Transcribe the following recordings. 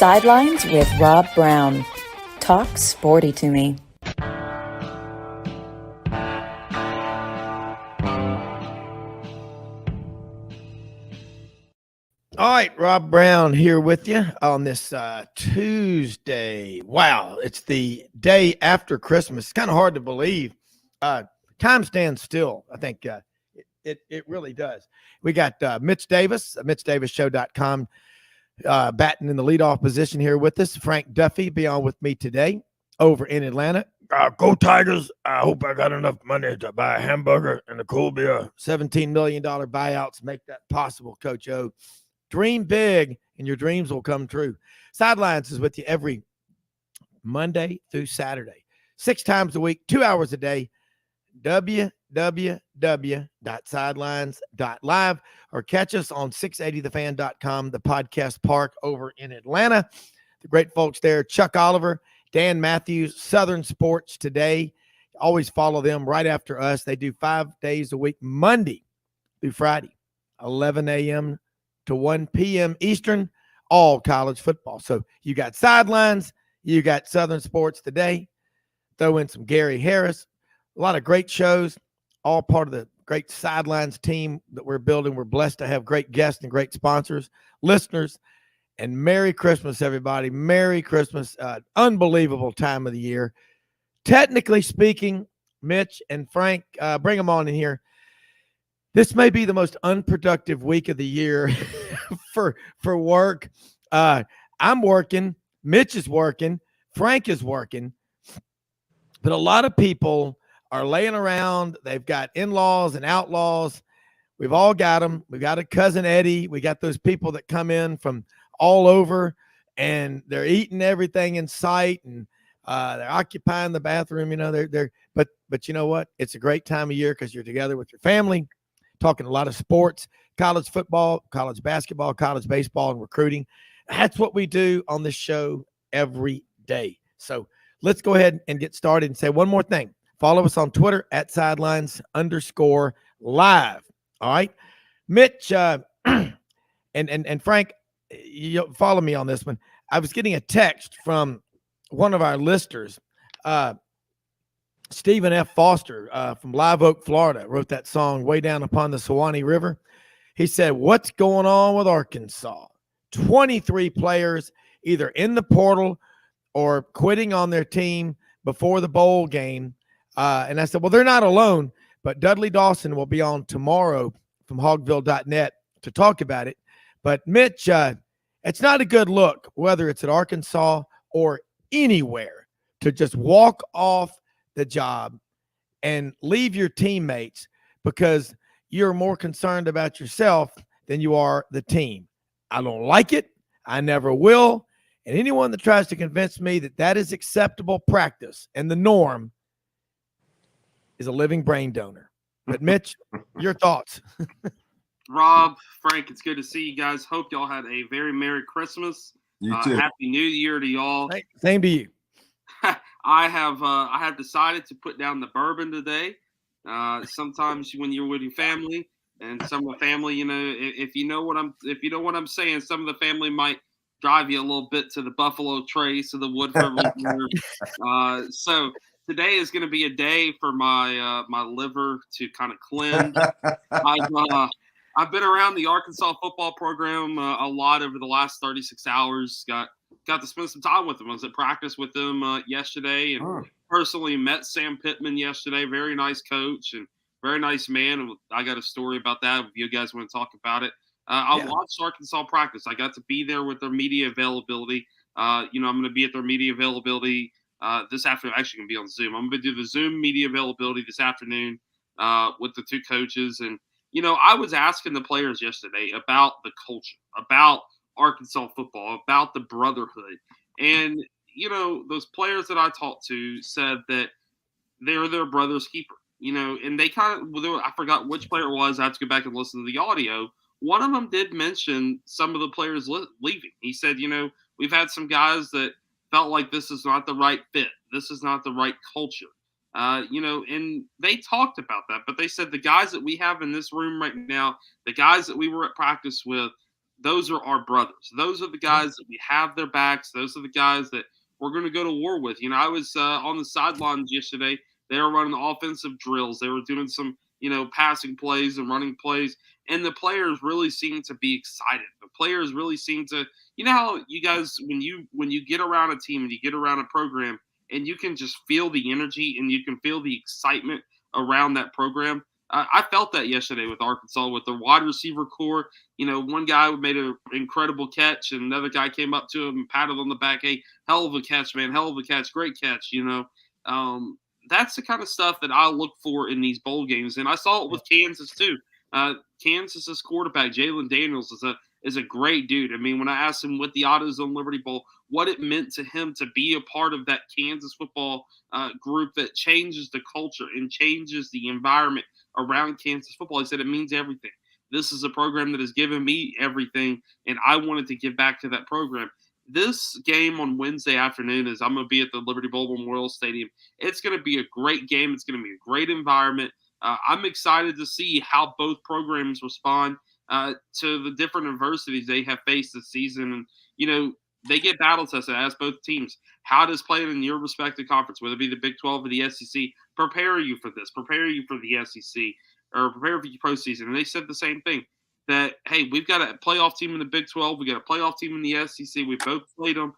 Sidelines with Rob Browne. Talk sporty to me. All right, Rob Browne here with you on this Tuesday. Wow, it's the day after Christmas. It's kind of hard to believe. Time stands still. I think it really does. We got Mitch Davis, MitchDavisShow.com, batting in the leadoff position here with us. Frank Duffy be on with me today over in Atlanta. Go Tigers. I hope I got enough money to buy a hamburger and a cool beer. $17 million buyouts make that possible, Coach O. Dream big, and your dreams will come true. Sidelines is with you every Monday through Saturday, 6 times a week, 2 hours a day. www.sidelines.live or catch us on 680thefan.com, the podcast park over in Atlanta. The great folks there, Chuck Oliver, Dan Matthews, Southern Sports Today. Always follow them right after us. They do 5 days a week, Monday through Friday, 11 a.m. to 1 p.m. Eastern, all college football. So you got Sidelines, you got Southern Sports Today, throw in some Gary Harris, a lot of great shows, all part of the great Sidelines team that we're building. We're blessed to have great guests and great sponsors, listeners, and Merry Christmas, everybody. Merry Christmas. Unbelievable time of the year. Technically speaking, Mitch and Frank, bring them on in here. This may be the most unproductive week of the year for work. I'm working. Mitch is working. Frank is working. But a lot of people are laying around. They've got in-laws and outlaws. We've all got them. We got a cousin Eddie. We got those people that come in from all over, and they're eating everything in sight, and they're occupying the bathroom. You know, but you know what? It's a great time of year because you're together with your family, talking a lot of sports, college football, college basketball, college baseball, and recruiting. That's what we do on this show every day. So let's go ahead and get started and say one more thing. Follow us on Twitter at sidelines_live. All right. Mitch and Frank, you follow me on this one. I was getting a text from one of our listeners, Stephen F. Foster from Live Oak, Florida, wrote that song Way Down Upon the Suwannee River. He said, what's going on with Arkansas? 23 players either in the portal or quitting on their team before the bowl game. And I said, well, they're not alone, but Dudley Dawson will be on tomorrow from hogville.net to talk about it. But Mitch, it's not a good look, whether it's at Arkansas or anywhere, to just walk off the job and leave your teammates because you're more concerned about yourself than you are the team. I don't like it. I never will. And anyone that tries to convince me that that is acceptable practice and the norm is a living brain donor. But Mitch, your thoughts? Rob, Frank, it's good to see you guys. Hope y'all had a very Merry Christmas. You too. Happy New Year to y'all. Same to you. I have decided to put down the bourbon today. Sometimes when you're with your family and some of the family, you know, if you know what I'm saying, some of the family might drive you a little bit to the Buffalo Trace or the Woodford Reserve. So today is going to be a day for my my liver to kind of cleanse. I've been around the Arkansas football program a lot over the last 36 hours. Got to spend some time with them. I was at practice with them yesterday, and personally met Sam Pittman yesterday. Very nice coach and very nice man. And I got a story about that if you guys want to talk about it. I watched Arkansas practice. I got to be there with their media availability. I'm going to be at their media availability this afternoon. Actually, going to be on Zoom. I'm going to do the Zoom media availability this afternoon with the 2 coaches. And, you know, I was asking the players yesterday about the culture, about Arkansas football, about the brotherhood. And, you know, those players that I talked to said that they're their brother's keeper, you know, and they kind of, I forgot which player it was. I have to go back and listen to the audio. One of them did mention some of the players leaving. He said, you know, we've had some guys that felt like this is not the right fit. This is not the right culture. And they talked about that, but they said the guys that we have in this room right now, the guys that we were at practice with, those are our brothers. Those are the guys that we have their backs. Those are the guys that we're going to go to war with. I was on the sidelines yesterday. They were running offensive drills. They were doing some, passing plays and running plays. And the players really seem to be excited. The players really seem to, how you guys, when you get around a team and you get around a program and you can just feel the energy and you can feel the excitement around that program. I felt that yesterday with Arkansas, with the wide receiver core. One guy made an incredible catch, and another guy came up to him and patted on the back. Hey, hell of a catch, man. Hell of a catch. Great catch, That's the kind of stuff that I look for in these bowl games. And I saw it with Kansas, too. Kansas's quarterback, Jalen Daniels, is a great dude. I mean, when I asked him with the AutoZone Liberty Bowl, what it meant to him to be a part of that Kansas football group that changes the culture and changes the environment around Kansas football, he said it means everything. This is a program that has given me everything, and I wanted to give back to that program. This game on Wednesday afternoon is I'm going to be at the Liberty Bowl Memorial Stadium. It's going to be a great game. It's going to be a great environment. I'm excited to see how both programs respond to the different adversities they have faced this season. And, they get battle tested as both teams. How does playing in your respective conference, whether it be the Big 12 or the SEC, prepare you for this, prepare you for the SEC, or prepare for your postseason? And they said the same thing, that, hey, we've got a playoff team in the Big 12. We got a playoff team in the SEC. We both played them.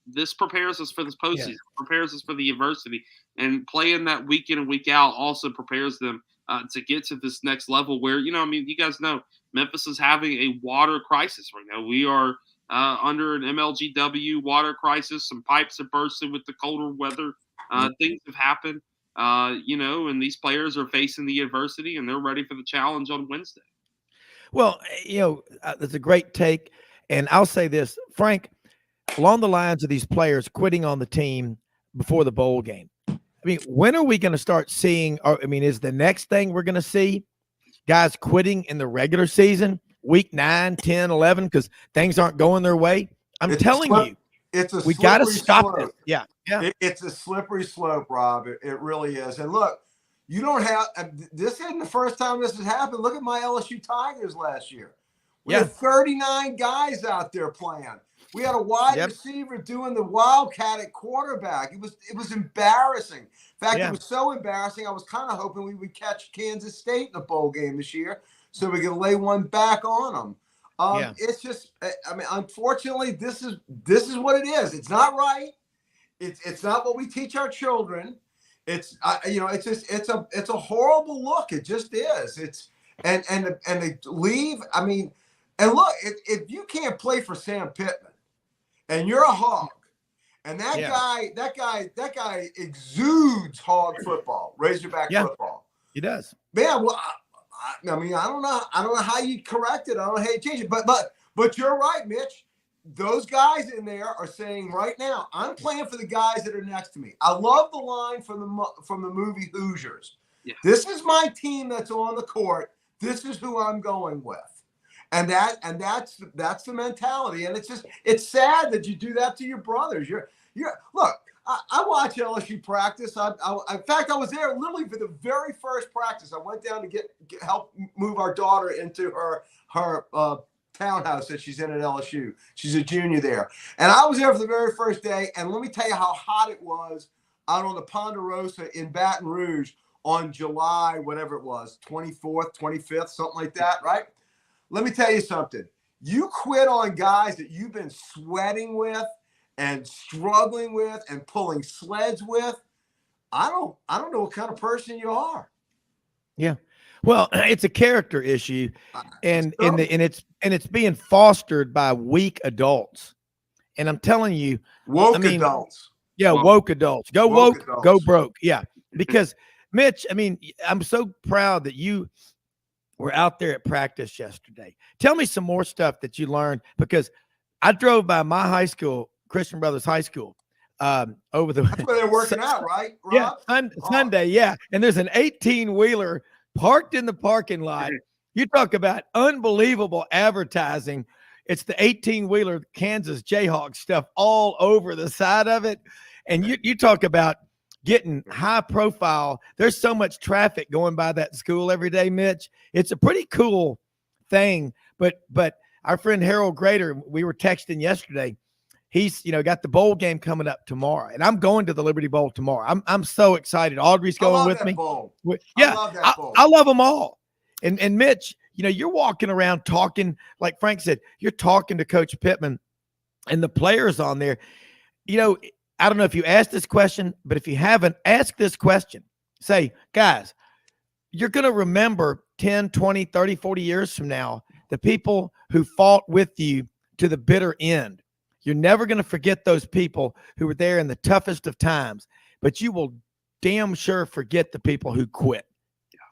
This prepares us for this postseason, prepares us for the adversity. And playing that week in and week out also prepares them to get to this next level where, you guys know Memphis is having a water crisis right now. We are under an MLGW water crisis. Some pipes have bursted with the colder weather. Things have happened, and these players are facing the adversity and they're ready for the challenge on Wednesday. Well, that's a great take. And I'll say this, Frank, along the lines of these players quitting on the team before the bowl game. I mean, when are we going to start seeing, is the next thing we're going to see guys quitting in the regular season? Week 9, 10, 11, because things aren't going their way. I'm telling you, we got to stop this. Yeah. It's a slippery slope, Rob. It really is. And look, you don't have this isn't the first time this has happened. Look at my LSU Tigers last year. We had 39 guys out there playing. We had a wide receiver doing the wildcat at quarterback. It was embarrassing. In fact, it was so embarrassing. I was kind of hoping we would catch Kansas State in the bowl game this year, so we can lay one back on them. It's just, unfortunately, this is what it is. It's not right. It's not what we teach our children. It's it's a horrible look. It just is. And they leave. And look, if you can't play for Sam Pittman, and you're a hog, and that guy exudes hog football, Razorback football. He does. Man, well. I don't know how you correct it. I don't know how you change it. But you're right, Mitch. Those guys in there are saying right now, I'm playing for the guys that are next to me. I love the line from the movie Hoosiers. Yeah. This is my team that's on the court. This is who I'm going with. And that's the mentality. And it's sad that you do that to your brothers. Look. I watch LSU practice. In fact, I was there literally for the very first practice. I went down to help move our daughter into her townhouse that she's in at LSU. She's a junior there. And I was there for the very first day. And let me tell you how hot it was out on the Ponderosa in Baton Rouge on July, whatever it was, 24th, 25th, something like that, right? Let me tell you something. You quit on guys that you've been sweating with and struggling with and pulling sleds with. I don't know what kind of person you are. Yeah. Well, it's a character issue, and it's being fostered by weak adults. And I'm telling you, adults. Yeah, woke adults. Go woke adults. Go broke. Yeah. Because Mitch, I'm so proud that you were out there at practice yesterday. Tell me some more stuff that you learned, because I drove by my high school, Christian Brothers High School, over the. That's where they're working out, right, Rob? Yeah, Sunday, yeah. And there's an 18-wheeler parked in the parking lot. You talk about unbelievable advertising. It's the 18-wheeler Kansas Jayhawks stuff all over the side of it. And you talk about getting high profile. There's so much traffic going by that school every day, Mitch. It's a pretty cool thing. But our friend Harold Grader, we were texting yesterday. He's, got the bowl game coming up tomorrow, and I'm going to the Liberty Bowl tomorrow. I'm so excited. Audrey's going with me. Bowl. Yeah, I love that bowl. I love them all. And Mitch, you're walking around talking, like Frank said, you're talking to Coach Pittman and the players on there. I don't know if you asked this question, but if you haven't, ask this question. Say, guys, you're going to remember 10, 20, 30, 40 years from now, the people who fought with you to the bitter end. You're never going to forget those people who were there in the toughest of times, but you will damn sure forget the people who quit.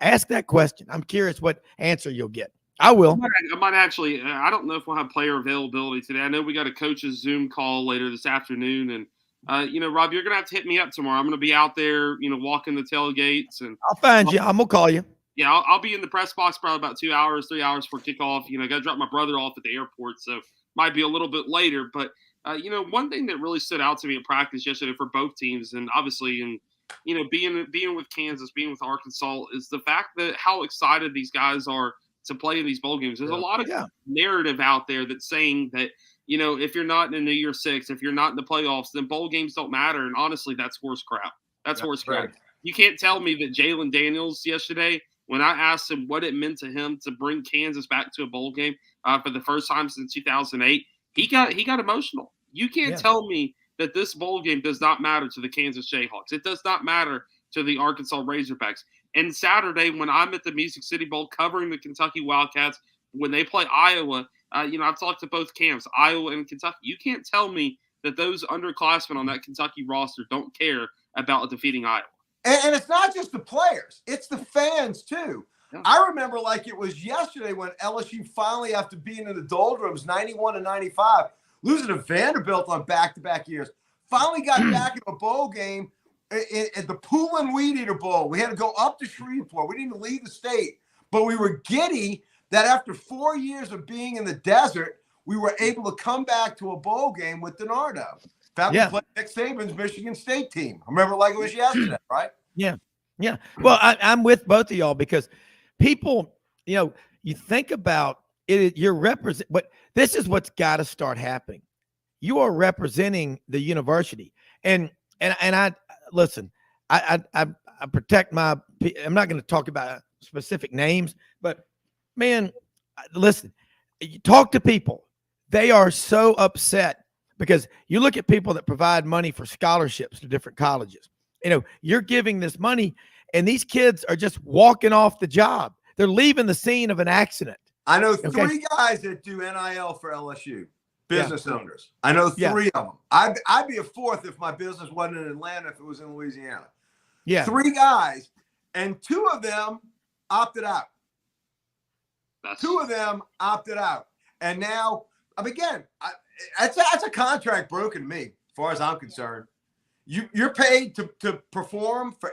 Ask that question. I'm curious what answer you'll get. I will. I might actually, I don't know if we'll have player availability today. I know we got a coach's Zoom call later this afternoon. And, Rob, you're going to have to hit me up tomorrow. I'm going to be out there, walking the tailgates. And I'll find you. I'm going to call you. Yeah, I'll be in the press box probably about 2 hours, 3 hours for kickoff. Got to drop my brother off at the airport, so might be a little bit later. But, one thing that really stood out to me in practice yesterday for both teams, and obviously being with Kansas, being with Arkansas, is the fact that how excited these guys are to play in these bowl games. There's a lot of narrative out there that's saying that, if you're not in the New Year's Six, if you're not in the playoffs, then bowl games don't matter. And honestly, that's horse crap. That's horse crap. You can't tell me that Jalen Daniels yesterday, when I asked him what it meant to him to bring Kansas back to a bowl game for the first time since 2008, he got emotional. You can't tell me that this bowl game does not matter to the Kansas Jayhawks. It does not matter to the Arkansas Razorbacks. And Saturday, when I'm at the Music City Bowl covering the Kentucky Wildcats, when they play Iowa, I've talked to both camps, Iowa and Kentucky. You can't tell me that those underclassmen on that Kentucky roster don't care about defeating Iowa. And it's not just the players. It's the fans, too. Yeah. I remember like it was yesterday when LSU finally, after being in the doldrums, 91 and 95, losing to Vanderbilt on back-to-back years, finally got back in a bowl game at the Poulin Weed Eater Bowl. We had to go up to Shreveport. We didn't even leave the state. But we were giddy that after 4 years of being in the desert, we were able to come back to a bowl game with DiNardo. In fact, we played Nick Saban's Michigan State team. I remember like it was yesterday, right? Yeah. Yeah. Well, I'm with both of y'all because people, you think about it, you're but this is what's got to start happening. You are representing the university. And I listen, I protect I'm not going to talk about specific names, but man, listen, you talk to people. They are so upset because you look at people that provide money for scholarships to different colleges. You're giving this money and these kids are just walking off the job. They're leaving the scene of an accident. I know three guys that do NIL for LSU, business owners. I know three of them. I'd be a fourth if my business wasn't in Atlanta, if it was in Louisiana. Yeah. Three guys, and two of them opted out. Two of them opted out. And now, again, that's a contract broken to me, as far as I'm concerned. You're paid to perform for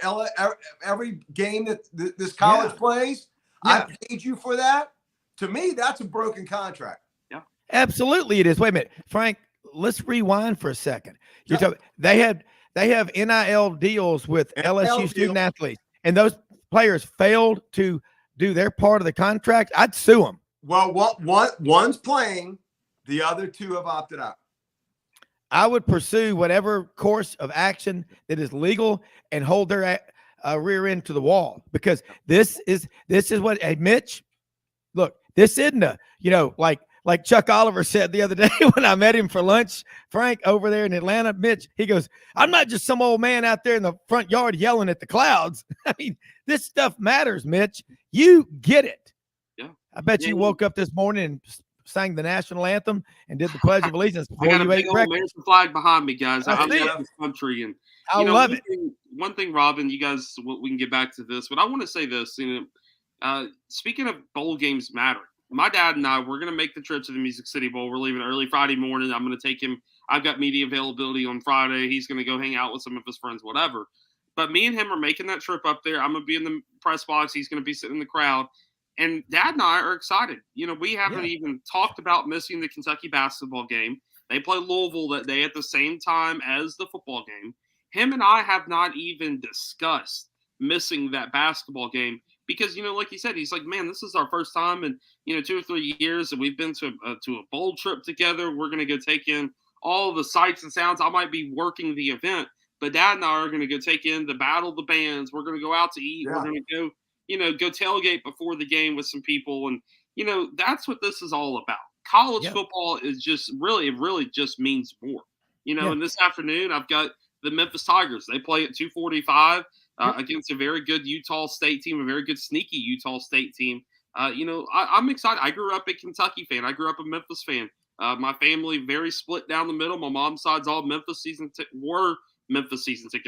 every game that this college plays. Yeah. I paid you for that. To me, that's a broken contract. Yeah, absolutely it is. Wait a minute, Frank. Let's rewind for a second. You're talking, they have NIL deals with LSU student athletes, and those players failed to do their part of the contract. I'd sue them. Well, one's playing, the other two have opted out. I would pursue whatever course of action that is legal and hold their rear end to the wall, because this is what, hey, Mitch, look, this isn't like Chuck Oliver said the other day when I met him for lunch, Frank, over there in Atlanta. Mitch, he goes, I'm not just some old man out there in the front yard yelling at the clouds. I mean, this stuff matters, Mitch. You get it. Yeah. I bet you woke up this morning and sang the national anthem and did the Pledge of Allegiance before I got you a ate big breakfast. old flag behind me, guys. I love this country, and I love it. One thing, Robin, you guys, we can get back to this, but I want to say this. Speaking of bowl games matter, my dad and I, we're going to make the trip to the Music City Bowl. We're leaving early Friday morning. I'm going to take him. I've got media availability on Friday. He's going to go hang out with some of his friends, whatever. But me and him are making that trip up there. I'm going to be in the press box. He's going to be sitting in the crowd. And Dad and I are excited. We haven't even talked about missing the Kentucky basketball game. They play Louisville that day at the same time as the football game. Him and I have not even discussed missing that basketball game because, like you said, he's like, man, this is our first time in, 2 or 3 years, and we've been to a bowl trip together. We're going to go take in all the sights and sounds. I might be working the event, but Dad and I are going to go take in the Battle of the Bands. We're going to go out to eat. Yeah. We're going to go, go tailgate before the game with some people. And, that's what this is all about. College football is just it really just means more, and this afternoon I've got the Memphis Tigers. They play at 2:45 against a very good Utah State team, a very good sneaky Utah State team. I'm excited. I grew up a Kentucky fan. I grew up a Memphis fan. My family very split down the middle. My mom's side's all Memphis season ticket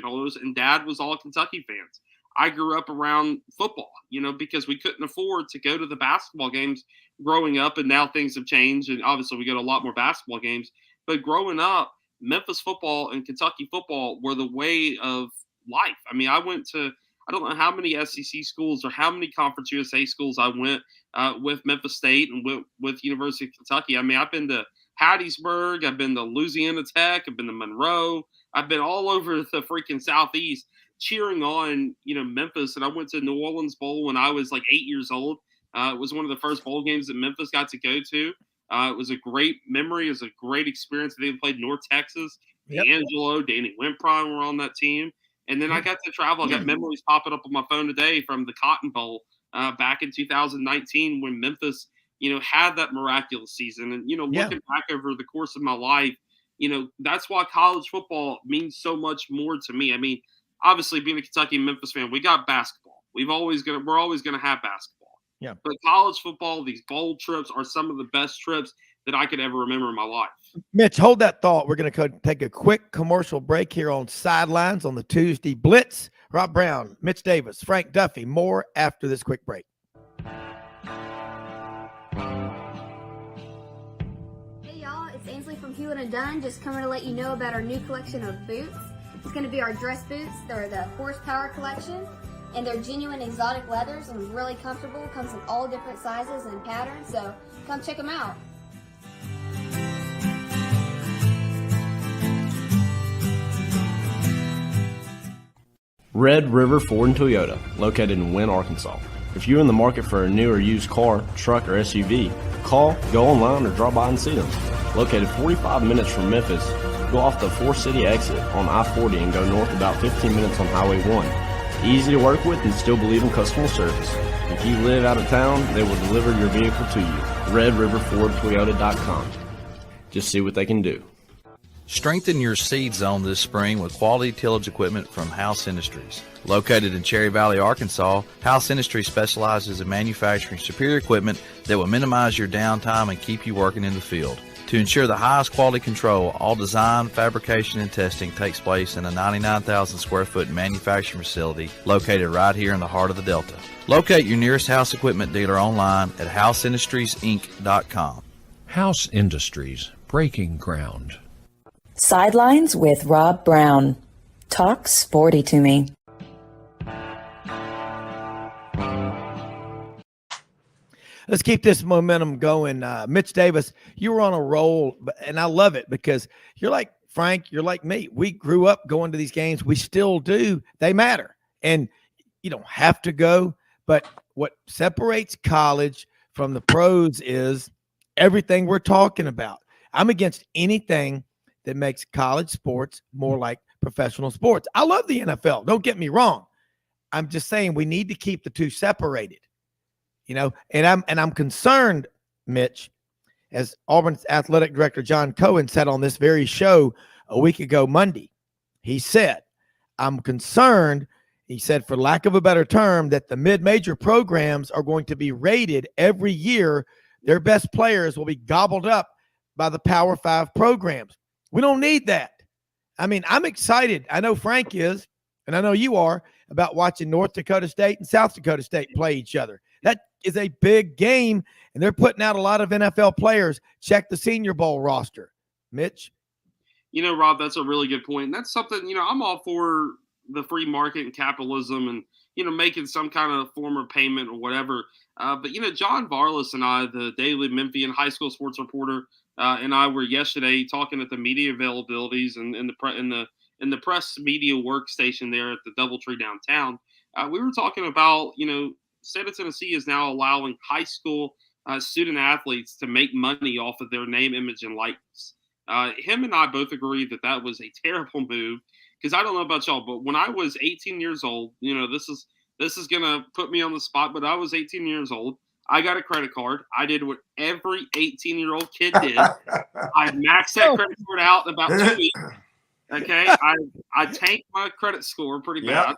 holders, and Dad was all Kentucky fans. I grew up around football, because we couldn't afford to go to the basketball games growing up, and now things have changed, and obviously we go to a lot more basketball games. But growing up, Memphis football and Kentucky football were the way of life. I mean, I went to, I don't know how many SEC schools or how many Conference USA schools I went with Memphis State and with University of Kentucky. I mean, I've been to Hattiesburg, I've been to Louisiana Tech, I've been to Monroe, I've been all over the freaking Southeast cheering on, Memphis. And I went to New Orleans Bowl when I was like 8 years old. It was one of the first bowl games that Memphis got to go to. It was a great memory. It was a great experience. They played North Texas. Yep. D'Angelo, Danny Wimprine were on that team. And then I got to travel. I got memories popping up on my phone today from the Cotton Bowl back in 2019 when Memphis, had that miraculous season. And, looking back over the course of my life, that's why college football means so much more to me. I mean, obviously being a Kentucky and Memphis fan, we got basketball. We're always gonna have basketball. Yeah. But college football, these bowl trips are some of the best trips that I could ever remember in my life. Mitch, hold that thought. We're going to take a quick commercial break here on Sidelines on the Tuesday Blitz. Rob Browne, Mitch Davis, Frank Duffy, more after this quick break. Hey y'all, it's Ainsley from Hewlett & Dunn, just coming to let you know about our new collection of boots. It's going to be our dress boots. They're the Horsepower collection, and they're genuine exotic leathers and really comfortable. Comes in all different sizes and patterns, so come check them out. Red River Ford and Toyota, located in Wynne, Arkansas. If you're in the market for a new or used car, truck, or SUV, call, go online, or drop by and see them. Located 45 minutes from Memphis, go off the 4-city exit on I-40 and go north about 15 minutes on Highway 1. Easy to work with and still believe in customer service. If you live out of town, they will deliver your vehicle to you. RedRiverFordToyota.com. Just see what they can do. Strengthen your seed zone this spring with quality tillage equipment from House Industries. Located in Cherry Valley, Arkansas, House Industries specializes in manufacturing superior equipment that will minimize your downtime and keep you working in the field. To ensure the highest quality control, all design, fabrication, and testing takes place in a 99,000 square foot manufacturing facility located right here in the heart of the Delta. Locate your nearest House equipment dealer online at houseindustriesinc.com. House Industries, breaking ground. Sidelines with Rob Browne. Talk sporty to me. Let's keep this momentum going. Mitch Davis, you were on a roll, and I love it because you're like Frank, you're like me. We grew up going to these games. We still do. They matter. And you don't have to go, but what separates college from the pros is everything we're talking about. I'm against anything that makes college sports more like professional sports. I love the NFL. Don't get me wrong. I'm just saying we need to keep the two separated. And I'm concerned, Mitch, as Auburn's athletic director John Cohen said on this very show a week ago Monday. He said, I'm concerned, he said, for lack of a better term, that the mid-major programs are going to be rated every year. Their best players will be gobbled up by the Power 5 programs. We don't need that. I mean, I'm excited. I know Frank is, and I know you are, about watching North Dakota State and South Dakota State play each other. That is a big game, and they're putting out a lot of NFL players. Check the Senior Bowl roster. Mitch? Rob, that's a really good point. And that's something, I'm all for the free market and capitalism and, making some kind of form of payment or whatever. But John Varlas and I, the Daily Memphian high school sports reporter, and I were yesterday talking at the media availabilities and in the press media workstation there at the DoubleTree downtown. We were talking about, state of Tennessee is now allowing high school student athletes to make money off of their name, image, and likeness. Him and I both agree that that was a terrible move, because I don't know about y'all, but when I was 18 years old, this is gonna put me on the spot, but I was 18 years old. I got a credit card. I did what every 18-year-old kid did. I maxed that credit card out in about 2 weeks. Okay, I tanked my credit score pretty bad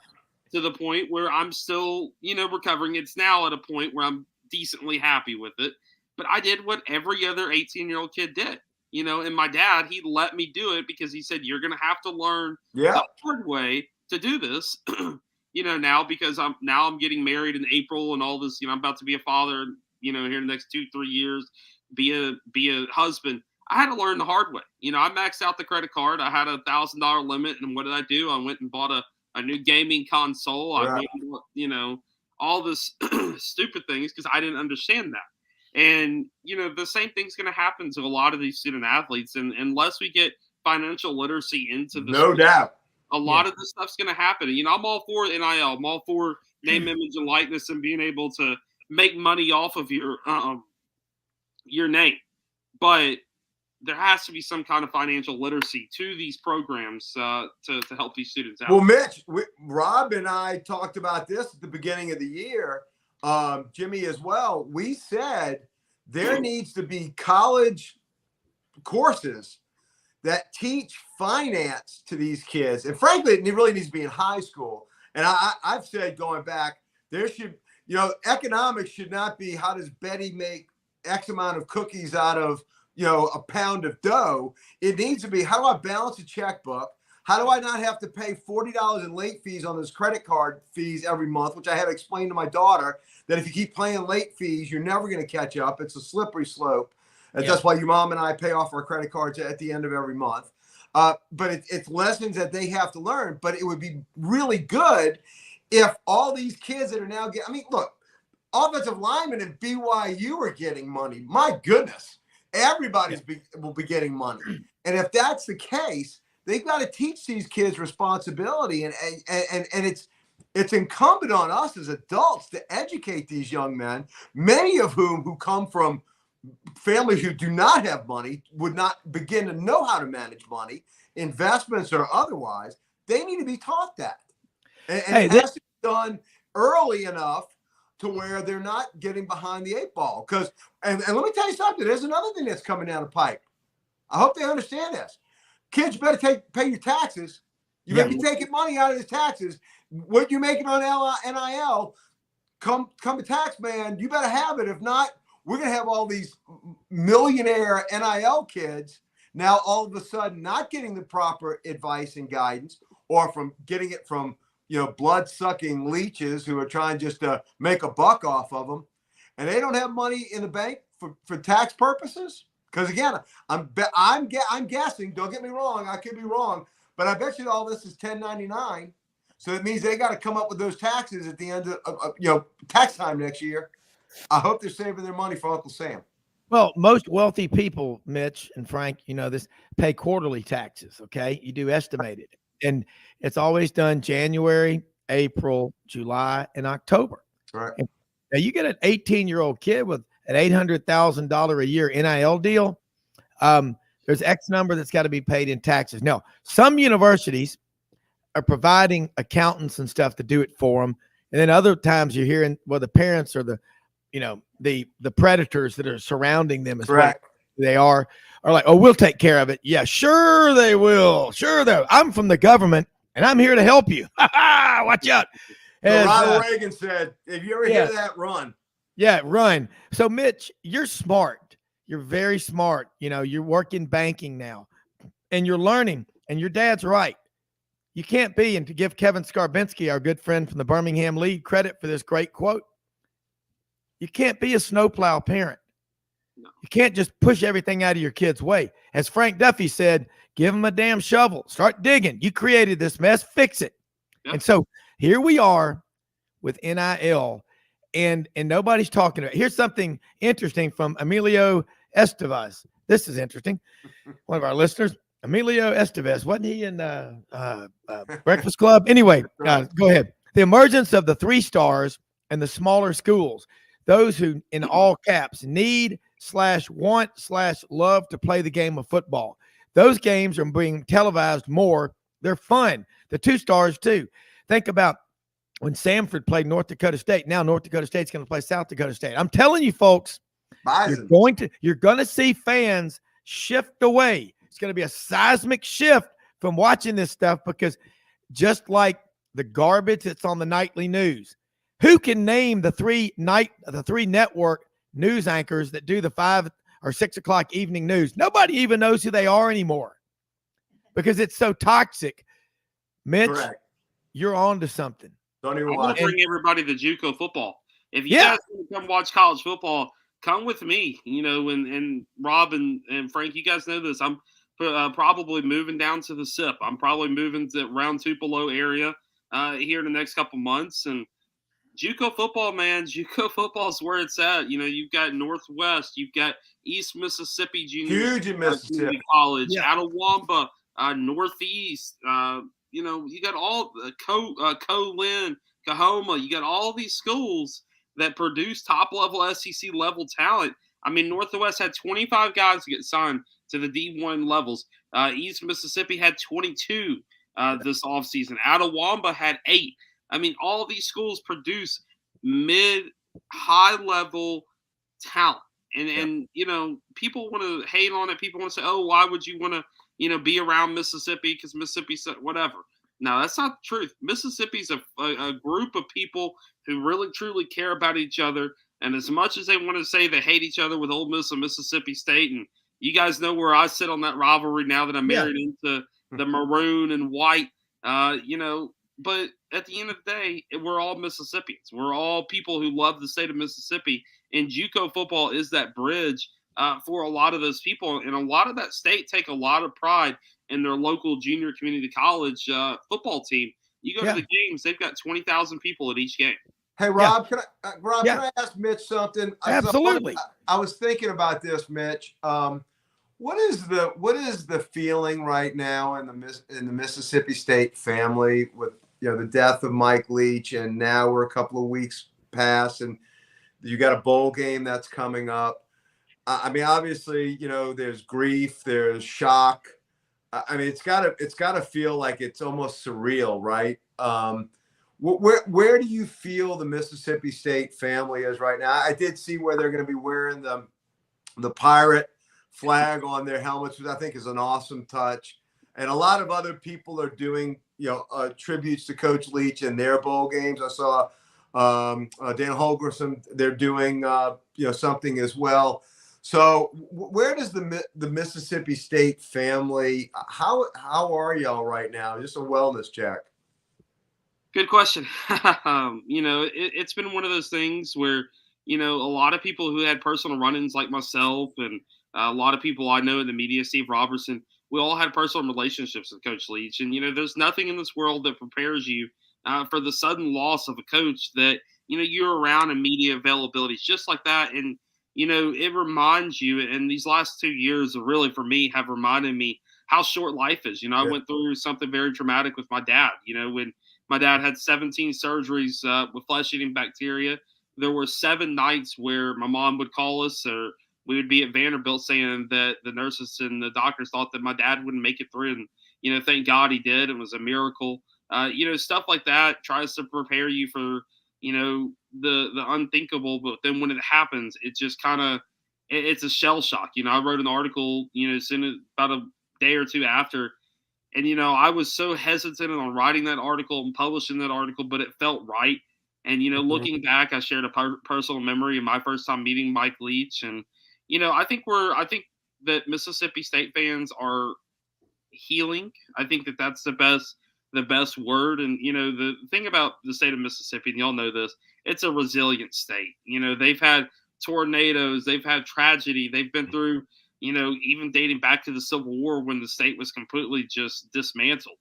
to the point where I'm still, recovering. It's now at a point where I'm decently happy with it. But I did what every other 18-year-old kid did. And my dad, he let me do it because he said, you're going to have to learn the hard way to do this. Now because I'm getting married in April and all this, I'm about to be a father, here in the next 2-3 years, be a husband. I had to learn the hard way. I maxed out the credit card. I had a $1,000 limit. And what did I do? I went and bought a new gaming console. I went, all this stupid things because I didn't understand that. And, the same thing's going to happen to a lot of these student athletes. And unless we get financial literacy into the no doubt. A lot of this stuff's going to happen. I'm all for NIL. I'm all for name, image, and likeness and being able to make money off of your name. But there has to be some kind of financial literacy to these programs to help these students out. Well, Mitch, Rob and I talked about this at the beginning of the year. Jimmy as well. We said there needs to be college courses that teach finance to these kids. And frankly, it really needs to be in high school. And I've said going back, there should, economics should not be how does Betty make X amount of cookies out of, a pound of dough. It needs to be, how do I balance a checkbook? How do I not have to pay $40 in late fees on those credit card fees every month, which I have explained to my daughter that if you keep paying late fees, you're never going to catch up. It's a slippery slope. And that's why your mom and I pay off our credit cards at the end of every month. But it's lessons that they have to learn. But it would be really good if all these kids that are now look, offensive linemen at BYU are getting money. My goodness, everybody's will be getting money. And if that's the case, they've got to teach these kids responsibility. And it's incumbent on us as adults to educate these young men, many of who come from families who do not have money, would not begin to know how to manage money, investments or otherwise. They need to be taught that. And it has to be done early enough to where they're not getting behind the 8 ball. And let me tell you something, there's another thing that's coming down the pipe. I hope they understand this. Kids, you better pay your taxes. You better be taking money out of the taxes. What you're making on NIL, come to tax man, you better have it. If not, we're going to have all these millionaire NIL kids now all of a sudden not getting the proper advice and guidance, or from getting it from, blood-sucking leeches who are trying just to make a buck off of them. And they don't have money in the bank for tax purposes. Because, again, I'm guessing, don't get me wrong, I could be wrong, but I bet you all this is 1099. So it means they got to come up with those taxes at the end of tax time next year. I hope they're saving their money for Uncle Sam. Well, most wealthy people, Mitch and Frank, this pay quarterly taxes. Okay. You do estimated. And it's always done January, April, July, and October. Right. And now you get an 18-year-old kid with an $800,000 a year NIL deal. There's X number that's got to be paid in taxes. Now, some universities are providing accountants and stuff to do it for them. And then other times you're hearing, the parents are the predators that are surrounding them as well. They are like, oh, we'll take care of it. Yeah, sure they will. Sure they will. I'm from the government and I'm here to help you. Watch out. And Ronald Reagan said, if you ever hear that, run. Yeah, run. So Mitch, you're smart. You're very smart. You're working banking now and you're learning, and your dad's right. You can't be, and to give Kevin Skarbinski, our good friend from the Birmingham League, credit for this great quote, you can't be a snowplow parent. No. You can't just push everything out of your kid's way. As Frank Duffy said, give them a damn shovel. Start digging. You created this mess. Fix it. Yep. And so here we are with NIL, and nobody's talking about it. Here's something interesting from Emilio Estevez. This is interesting. One of our listeners, Emilio Estevez. Wasn't he in Breakfast Club? Anyway, go ahead. The emergence of the 3 stars and the smaller schools, those who in all caps need/want/love to play the game of football. Those games are being televised more. They're fun. The 2 stars too. Think about when Samford played North Dakota State. Now North Dakota State's going to play South Dakota State. I'm telling you, folks, Bison. you're going to see fans shift away. It's going to be a seismic shift from watching this stuff, because just like the garbage that's on the nightly news, who can name the three network news anchors that do the 5 or 6 o'clock evening news? Nobody even knows who they are anymore because it's so toxic. Mitch, Correct. you're on to something. Don't I even want watch. to bring everybody to JUCO football. If you guys want to come watch college football, come with me. And Rob and Frank, you guys know this. I'm probably moving down to the SIP. I'm probably moving to around Tupelo area here in the next couple months. And JUCO football, man, JUCO football is where it's at. You've got Northwest, you've got East Mississippi Junior Huge in Mississippi College, Yeah. Attawamba, Northeast. You got all Colin, Kahoma. You got all these schools that produce top-level SEC-level talent. I mean, Northwest had 25 guys get signed to the D1 levels. East Mississippi had 22 this offseason. Attawamba had 8. I mean, all these schools produce high-level talent. And people want to hate on it. People want to say, oh, why would you want to, be around Mississippi because Mississippi said whatever. No, that's not the truth. Mississippi's a group of people who really, truly care about each other. And as much as they want to say they hate each other with Ole Miss and Mississippi State, and you guys know where I sit on that rivalry now that I'm married into the maroon and white, but at the end of the day, we're all Mississippians. We're all people who love the state of Mississippi. And JUCO football is that bridge for a lot of those people. And a lot of that state take a lot of pride in their local junior community college football team. You go to the games, they've got 20,000 people at each game. Hey, Rob, can I ask Mitch something? Absolutely. I was thinking about this, Mitch. What is the feeling right now in the Mississippi State family with the death of Mike Leach, and now we're a couple of weeks past, and you got a bowl game that's coming up. I mean, obviously, there's grief, there's shock. I mean, it's gotta feel like it's almost surreal, right? Where do you feel the Mississippi State family is right now? I did see where they're going to be wearing the pirate flag on their helmets, which I think is an awesome touch. And a lot of other people are doing, tributes to Coach Leach in their bowl games. I saw Dan Holgerson, they're doing, something as well. So where does the Mississippi State family, how are y'all right now? Just a wellness check. Good question. It's been one of those things where, a lot of people who had personal run-ins like myself and a lot of people I know in the media, Steve Robertson, we all had personal relationships with Coach Leach. And, there's nothing in this world that prepares you for the sudden loss of a coach that, you're around in media availabilities just like that. And, it reminds you, and these last 2 years really for me have reminded me how short life is. I went through something very traumatic with my dad, when my dad had 17 surgeries with flesh-eating bacteria. There were 7 nights where my mom would call us, or we would be at Vanderbilt saying that the nurses and the doctors thought that my dad wouldn't make it through. And, thank God he did. It was a miracle. Stuff like that tries to prepare you for, the unthinkable. But then when it happens, it just kind of, it's a shell shock. I wrote an article, soon about a day or two after. And, I was so hesitant on writing that article and publishing that article, but it felt right. And, looking back, I shared a personal memory of my first time meeting Mike Leach. And, I think that Mississippi State fans are healing. I think that that's the best word. And, the thing about the state of Mississippi, and y'all know this, it's a resilient state. They've had tornadoes, they've had tragedy, they've been through, even dating back to the Civil War when the state was completely just dismantled.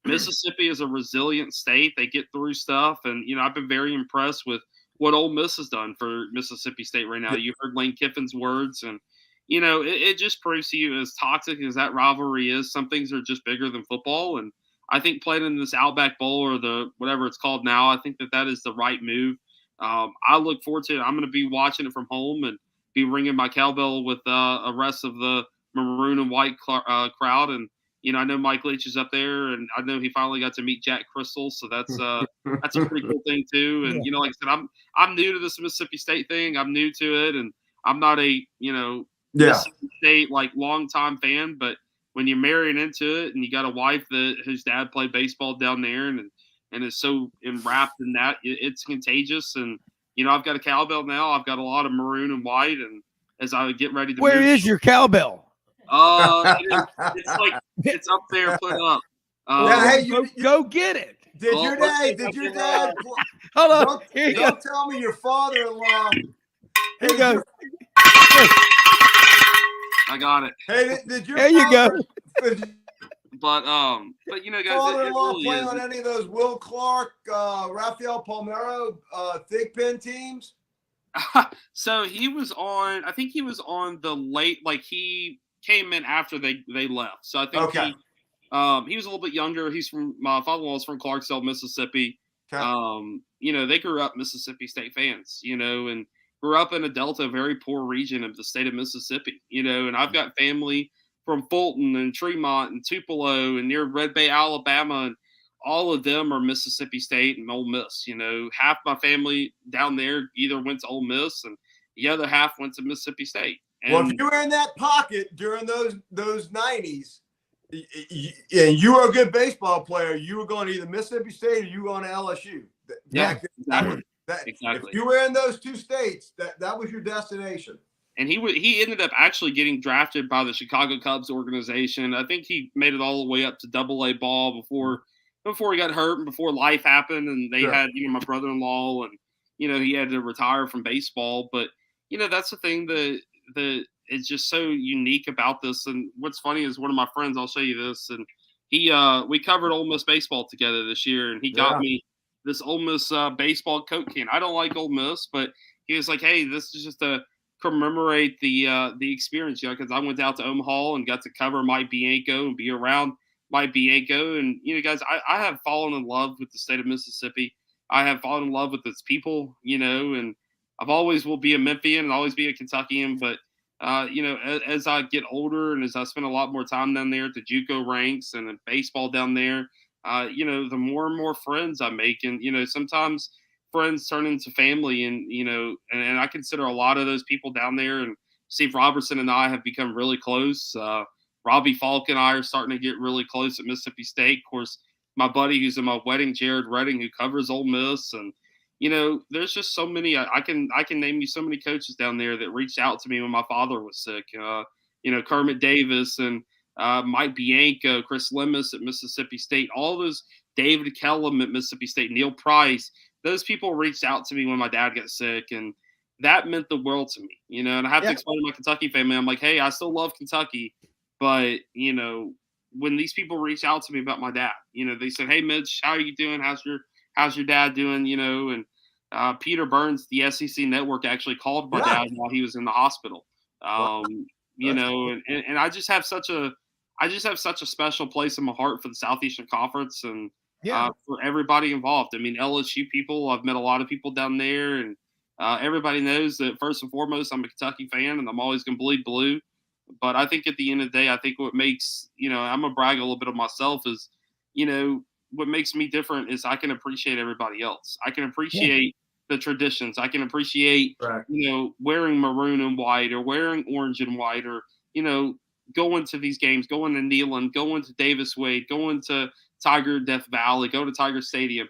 Mississippi is a resilient state. They get through stuff. And, I've been very impressed with what Ole Miss has done for Mississippi State right now. You heard Lane Kiffin's words, and, it just proves to you, as toxic as that rivalry is, some things are just bigger than football. And I think playing in this Outback Bowl or the whatever it's called now, I think that is the right move. I look forward to it. I'm going to be watching it from home and be ringing my cowbell with a rest of the maroon and white crowd. And I know Mike Leach is up there, and I know he finally got to meet Jack Crystal, so that's a pretty cool thing too. And like I said, I'm new to this Mississippi State thing. I'm new to it, and I'm not a Mississippi State longtime fan, but when you're marrying into it and you got a wife whose dad played baseball down there and is so enwrapped in that, it's contagious. And I've got a cowbell now. I've got a lot of maroon and white, and as I get ready to Where is your cowbell? It's up there, put up. Hey, go get it. Did your dad? Hold on. Don't tell me your father-in-law. Here you go. I got it. Hey, did your there you go. But guys, it father-in-law really play is. on any of those Will Clark, Rafael Palmeiro, thick pin teams? So he was on. I think he was on the late. He came in after they left. So I think he was a little bit younger. My father-in-law's from Clarksville, Mississippi. Okay. They grew up Mississippi State fans. And grew up in a Delta, very poor region of the state of Mississippi. And I've got family from Fulton and Tremont and Tupelo and near Red Bay, Alabama, and all of them are Mississippi State and Ole Miss. Half my family down there either went to Ole Miss and the other half went to Mississippi State. And well, if you were in that pocket during those 90s, and you were a good baseball player, you were going to either Mississippi State or you were going to LSU. Yeah, exactly. If you were in those two states, that was your destination. And he ended up actually getting drafted by the Chicago Cubs organization. I think he made it all the way up to Double-A ball before he got hurt and before life happened. And they had my brother-in-law, and he had to retire from baseball. But that's the thing that is just so unique about this. And what's funny is one of my friends, I'll show you this, and we covered Ole Miss baseball together this year, and he got me this Ole Miss baseball Coke can. I don't like Ole Miss, but he was like, "Hey, this is just to commemorate the experience, because I went out to Omaha and got to cover Mike Bianco and be around Mike Bianco, and guys, I have fallen in love with the state of Mississippi. I have fallen in love with its people, and I've always will be a Memphian and always be a Kentuckian, but as I get older and as I spend a lot more time down there at the JUCO ranks and in baseball down there, the more and more friends I make, and sometimes friends turn into family, and and I consider a lot of those people down there, and Steve Robertson and I have become really close. Robbie Falk and I are starting to get really close at Mississippi State. Of course, my buddy who's in my wedding, Jared Redding, who covers Ole Miss, and there's just so many. I can name you so many coaches down there that reached out to me when my father was sick. Kermit Davis and Mike Bianco, Chris Lemus at Mississippi State, all those, David Kellum at Mississippi State, Neil Price. Those people reached out to me when my dad got sick, and that meant the world to me. And I have to explain to my Kentucky family, I'm like, hey, I still love Kentucky, but when these people reached out to me about my dad, they said, hey, Mitch, how are you doing? How's your dad doing? And Peter Burns, the SEC Network, actually called my dad while he was in the hospital. And I just have such a special place in my heart for the Southeastern Conference and for everybody involved. I mean, LSU people, I've met a lot of people down there, and everybody knows that first and foremost, I'm a Kentucky fan, and I'm always going to bleed blue. But I think at the end of the day, I think what makes, I'm going to brag a little bit of myself is, what makes me different is I can appreciate everybody else. I can appreciate the traditions. I can appreciate, wearing maroon and white or wearing orange and white, or, going to these games, going to Neyland, going to Davis Wade, going to Tiger Death Valley, go to Tiger Stadium.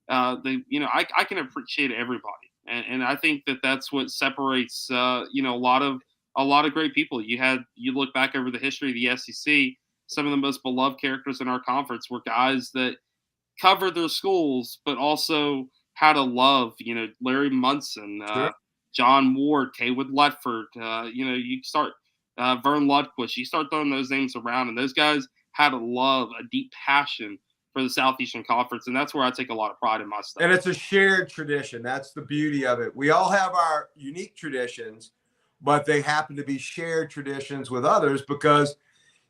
I can appreciate everybody. And I think that's what separates, a lot of great people. You look back over the history of the SEC, some of the most beloved characters in our conference were guys that covered their schools, but also had a love, Larry Munson, John Ward, Kaywood Letford, you start Vern Lundquist, you start throwing those names around, and those guys had a deep passion for the Southeastern Conference, and that's where I take a lot of pride in my stuff. And it's a shared tradition. That's the beauty of it. We all have our unique traditions, but they happen to be shared traditions with others because,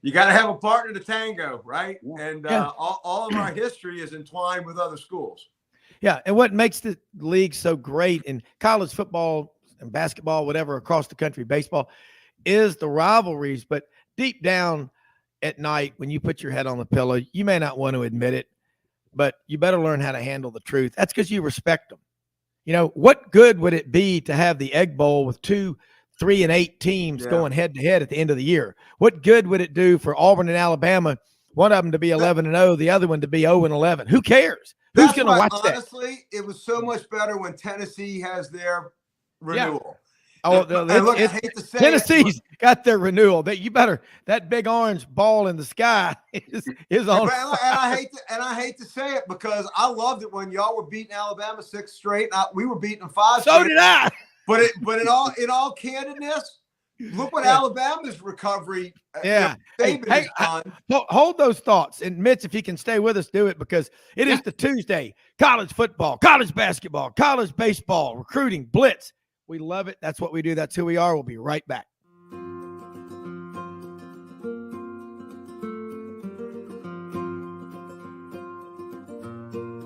You got to have a partner to tango, right? Yeah. And Yeah. all of our history is entwined with other schools. Yeah, and what makes the league so great in college football and basketball, whatever, across the country, baseball, is the rivalries. But deep down at night, when you put your head on the pillow, you may not want to admit it, but you better learn how to handle the truth. That's because you respect them. You know, what good would it be to have the Egg Bowl with 2, 3, and 8 teams going head to head at the end of the year? What good would it do for Auburn and Alabama, one of them to be 11-0, the other one to be 0-11? Who cares? Who's going to watch that? Honestly, it was so much better when Tennessee has their renewal. Oh, look, I hate to say Tennessee's got their renewal. That big orange ball in the sky is on. And I hate to say it because I loved it when y'all were beating Alabama 6 straight. We were beating them 5 straight. So did I. But in all candidness, look what Alabama's recovery. Hold those thoughts. And Mitch, if you can stay with us, do it, because it is the Tuesday college football, college basketball, college baseball, recruiting blitz. We love it. That's what we do. That's who we are. We'll be right back.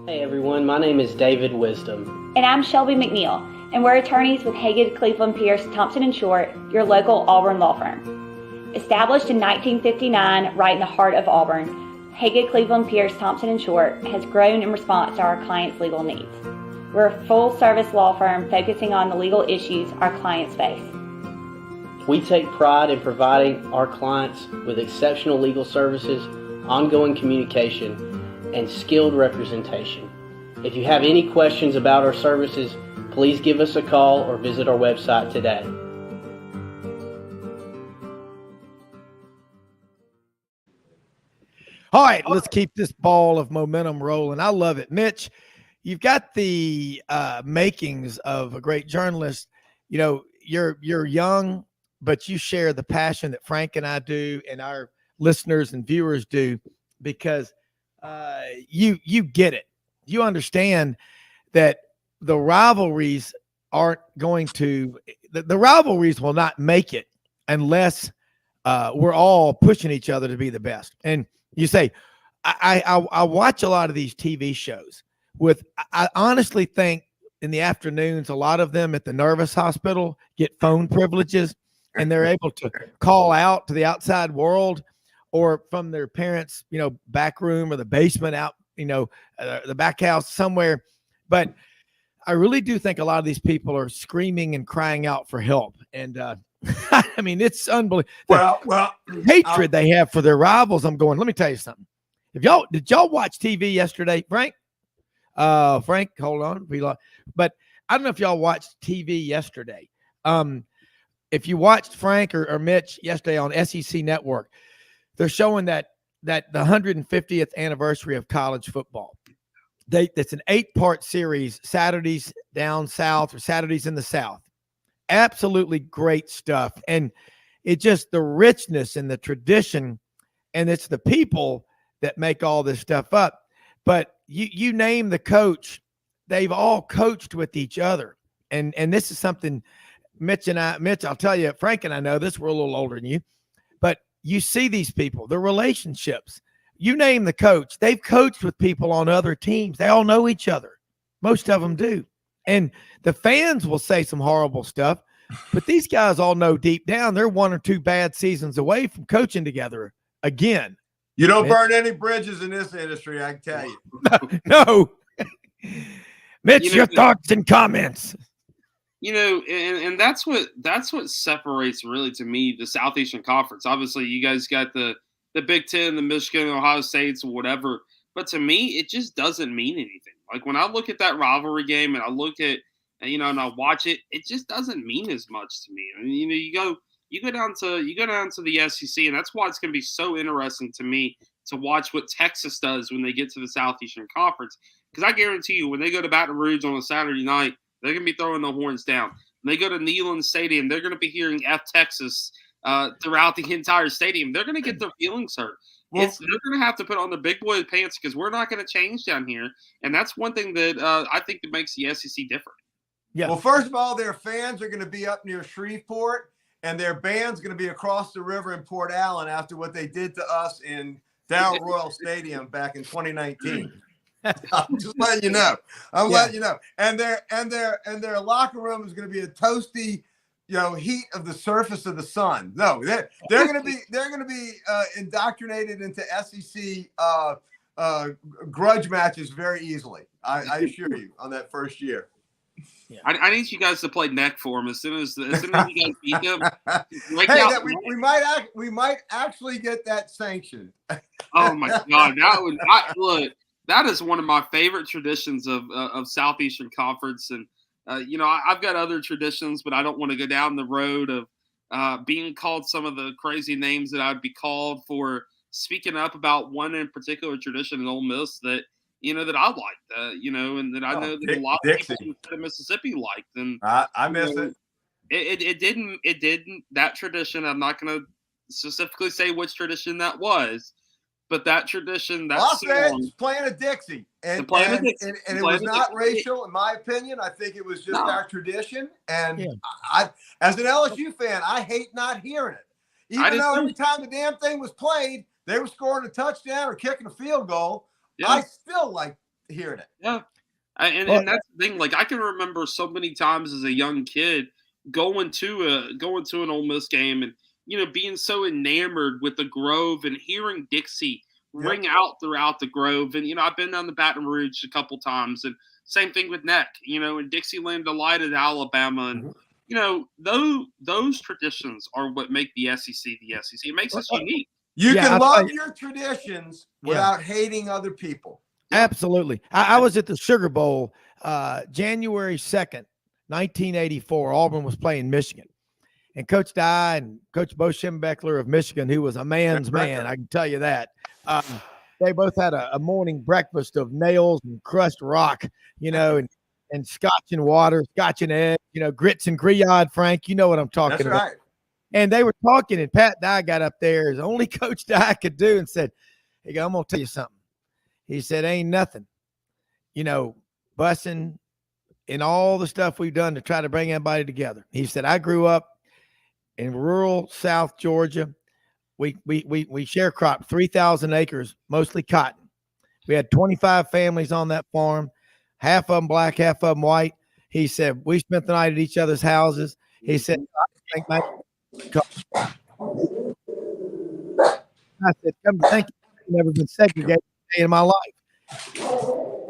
Hey everyone, my name is David Wisdom. And I'm Shelby McNeil, and we're attorneys with Haggard, Cleveland, Pierce, Thompson & Short, your local Auburn law firm. Established in 1959 right in the heart of Auburn, Haggard, Cleveland, Pierce, Thompson & Short has grown in response to our clients' legal needs. We're a full-service law firm focusing on the legal issues our clients face. We take pride in providing our clients with exceptional legal services, ongoing communication, and skilled representation. If you have any questions about our services, please give us a call or visit our website today. All right, let's keep this ball of momentum rolling. I love it. Mitch, you've got the makings of a great journalist. You know, you're young, but you share the passion that Frank and I do and our listeners and viewers do, because you get it. You understand that the rivalries aren't going to the rivalries will not make it unless we're all pushing each other to be the best. And you say, I watch a lot of these TV shows I honestly think in the afternoons, a lot of them at the Nervous Hospital get phone privileges, and they're able to call out to the outside world, or from their parents, back room or the basement out, the back house somewhere. But I really do think a lot of these people are screaming and crying out for help. And I mean, it's unbelievable. Well, hatred they have for their rivals. I'm going, let me tell you something. Did y'all watch TV yesterday, Frank? Frank, hold on. But I don't know if y'all watched TV yesterday. If you watched Frank or Mitch yesterday on SEC Network, they're showing that the 150th anniversary of college football. It's an 8-part series, Saturdays down south or Saturdays in the South. Absolutely great stuff. And it just the richness and the tradition, and it's the people that make all this stuff up. But you name the coach, they've all coached with each other. And this is something Mitch, I'll tell you, Frank and I know this, we're a little older than you, but you see these people, the relationships. You name the coach, they've coached with people on other teams. They all know each other. Most of them do. And the fans will say some horrible stuff, but these guys all know deep down they're 1 or 2 bad seasons away from coaching together again. You don't burn any bridges in this industry, I can tell you. No. Mitch, your thoughts and comments. And that's what separates, really, to me, the Southeastern Conference. Obviously, you guys got the Big Ten, the Michigan, Ohio States, or whatever. But to me, it just doesn't mean anything. Like, when I look at that rivalry game and I look at, and I watch it, it just doesn't mean as much to me. I mean, you go down to the SEC, and that's why it's going to be so interesting to me to watch what Texas does when they get to the Southeastern Conference. Because I guarantee you, when they go to Baton Rouge on a Saturday night, they're going to be throwing the horns down. When they go to Neyland Stadium, they're going to be hearing F Texas throughout the entire stadium. They're going to get their feelings hurt. They're going to have to put on their big boy pants, because we're not going to change down here. And that's one thing that I think that makes the SEC different. Yeah. Well, first of all, their fans are going to be up near Shreveport, and their band's going to be across the river in Port Allen after what they did to us in Dow Royal Stadium back in 2019. I'm just letting you know. I'm letting you know. And their locker room is going to be a toasty, heat of the surface of the sun. No, they're going to be indoctrinated into SEC grudge matches very easily. I assure you, on that first year. Yeah. I need you guys to play neck for him as soon as you guys beat them. We might actually get that sanctioned. Oh my God, that is one of my favorite traditions of Southeastern Conference, and I've got other traditions, but I don't want to go down the road of being called some of the crazy names that I'd be called for speaking up about one in particular tradition in Ole Miss that that I liked, and that I know that a lot of people in Mississippi liked. And I miss it. It didn't. That tradition, I'm not going to specifically say which tradition that was, but that tradition, that song, playing a Dixie, and it was not racial, in my opinion. I think it was just our tradition. And I, as an LSU fan, I hate not hearing it, even though every time the damn thing was played, they were scoring a touchdown or kicking a field goal. Yeah. I still like hearing it. Yeah. And that's the thing. Like, I can remember so many times as a young kid going to an Ole Miss game and, being so enamored with the Grove and hearing Dixie ring out throughout the Grove. And, I've been down the Baton Rouge a couple times, and same thing with Neck, and Dixieland Delight at Alabama. And, those traditions are what make the SEC the SEC. It makes us unique. You can love your traditions without hating other people. Absolutely. I was at the Sugar Bowl January 2nd, 1984. Auburn was playing Michigan. And Coach Dye and Coach Bo Schembechler of Michigan, who was a man's man, I can tell you that. They both had a morning breakfast of nails and crushed rock, and scotch and water, scotch and egg, grits and grillade, Frank. You know what I'm talking about. Right. And they were talking, and Pat Dye got up there, as only Coach Dye could do, and said, "Hey, I'm going to tell you something." He said, "Ain't nothing, bussing and all the stuff we've done to try to bring everybody together." He said, "I grew up in rural South Georgia. We sharecropped 3,000 acres, mostly cotton. We had 25 families on that farm, half of them black, half of them white." He said, "We spent the night at each other's houses." He said, I said, "Come to think, I've never been segregated a day in my life."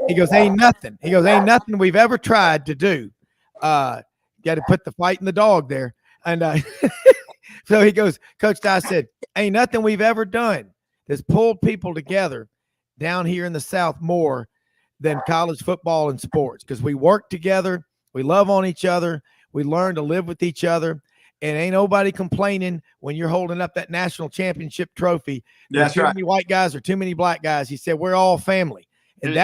He goes, "Ain't nothing." He goes, "Ain't nothing we've ever tried to do." Got to put the fight in the dog there. And so he goes, Coach Dye said, "Ain't nothing we've ever done that's pulled people together down here in the South more than college football and sports, because we work together, we love on each other, we learn to live with each other. And ain't nobody complaining when you're holding up that national championship trophy. There's too many white guys or too many black guys." He said, "We're all family." And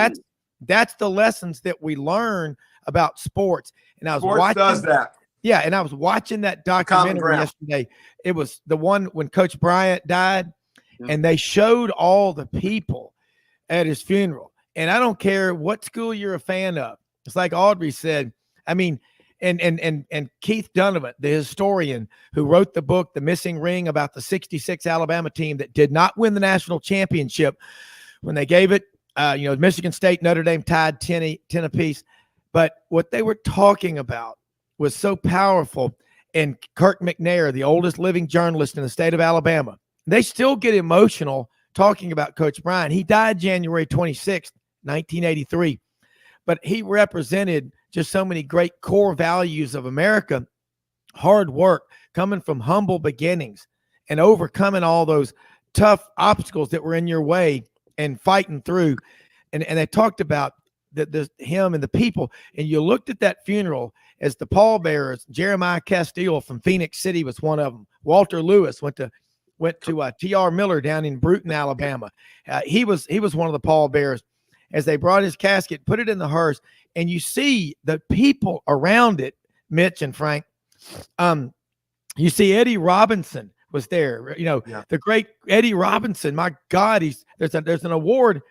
that's the lessons that we learn about sports. And I was watching that. Yeah, and I was watching that documentary yesterday. It was the one when Coach Bryant died, and they showed all the people at his funeral. And I don't care what school you're a fan of. It's like Audrey said. I mean, and Keith Donovan, the historian who wrote the book, The Missing Ring, about the 66 Alabama team that did not win the national championship when they gave it, Michigan State, Notre Dame tied 10 apiece. But what they were talking about was so powerful. And Kirk McNair, the oldest living journalist in the state of Alabama, they still get emotional talking about Coach Bryant. He died January 26th, 1983. But he represented just so many great core values of America: hard work, coming from humble beginnings, and overcoming all those tough obstacles that were in your way and fighting through. And they talked about him and the people. And you looked at that funeral as the pallbearers. Jeremiah Castile from Phoenix City was one of them. Walter Lewis went to T.R. Miller down in Brewton, Alabama. He was one of the pallbearers. As they brought his casket, put it in the hearse, and you see the people around it, Mitch and Frank. You see Eddie Robinson was there. The great Eddie Robinson. My God, there's an award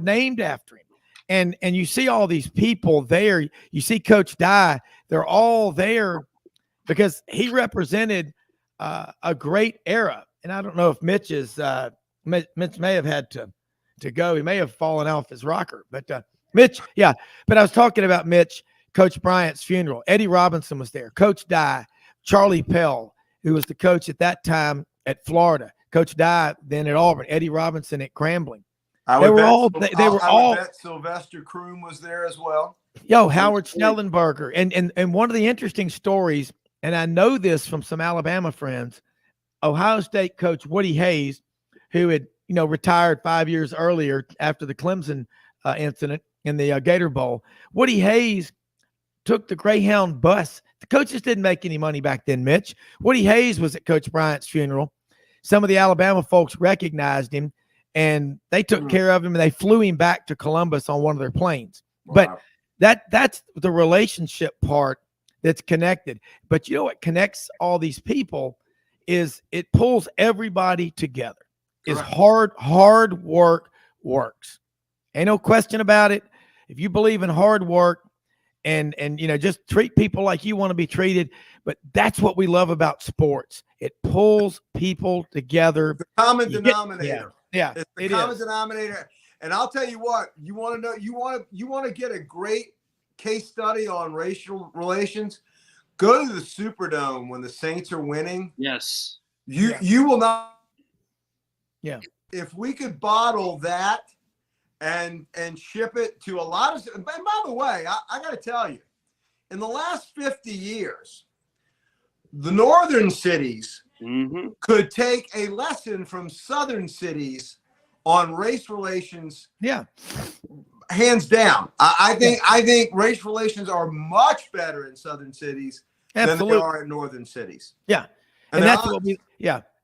named after him. And you see all these people there. You see Coach Dye. They're all there because he represented a great era. And I don't know if Mitch may have had to go. He may have fallen off his rocker, but Mitch, yeah. But I was talking about Mitch, Coach Bryant's funeral. Eddie Robinson was there. Coach Dye, Charlie Pell, who was the coach at that time at Florida. Coach Dye then at Auburn. Eddie Robinson at Grambling. They were all. Sylvester Croom was there as well. Howard Schnellenberger. And one of the interesting stories, and I know this from some Alabama friends, Ohio State coach Woody Hayes, who had, retired 5 years earlier after the Clemson incident in the Gator Bowl. Woody Hayes took the Greyhound bus. The coaches didn't make any money back then, Mitch. Woody Hayes was at Coach Bryant's funeral. Some of the Alabama folks recognized him, and they took care of him, and they flew him back to Columbus on one of their planes. Wow. But that's the relationship part that's connected. But what connects all these people is it pulls everybody together. Is hard work works. Ain't no question about it. If you believe in hard work and just treat people like you want to be treated, but that's what we love about sports. It pulls people together. The common denominator. Yeah. It's the common denominator. And I'll tell you what, you want to know, you want to get a great case study on racial relations. Go to the Superdome when the Saints are winning. Yes. You will not. Yeah. If we could bottle that and ship it to a lot of, and by the way, I got to tell you, in the last 50 years, the northern cities could take a lesson from southern cities on race relations. Yeah. Hands down. I think race relations are much better in southern cities than they are in northern cities. Yeah. And that's what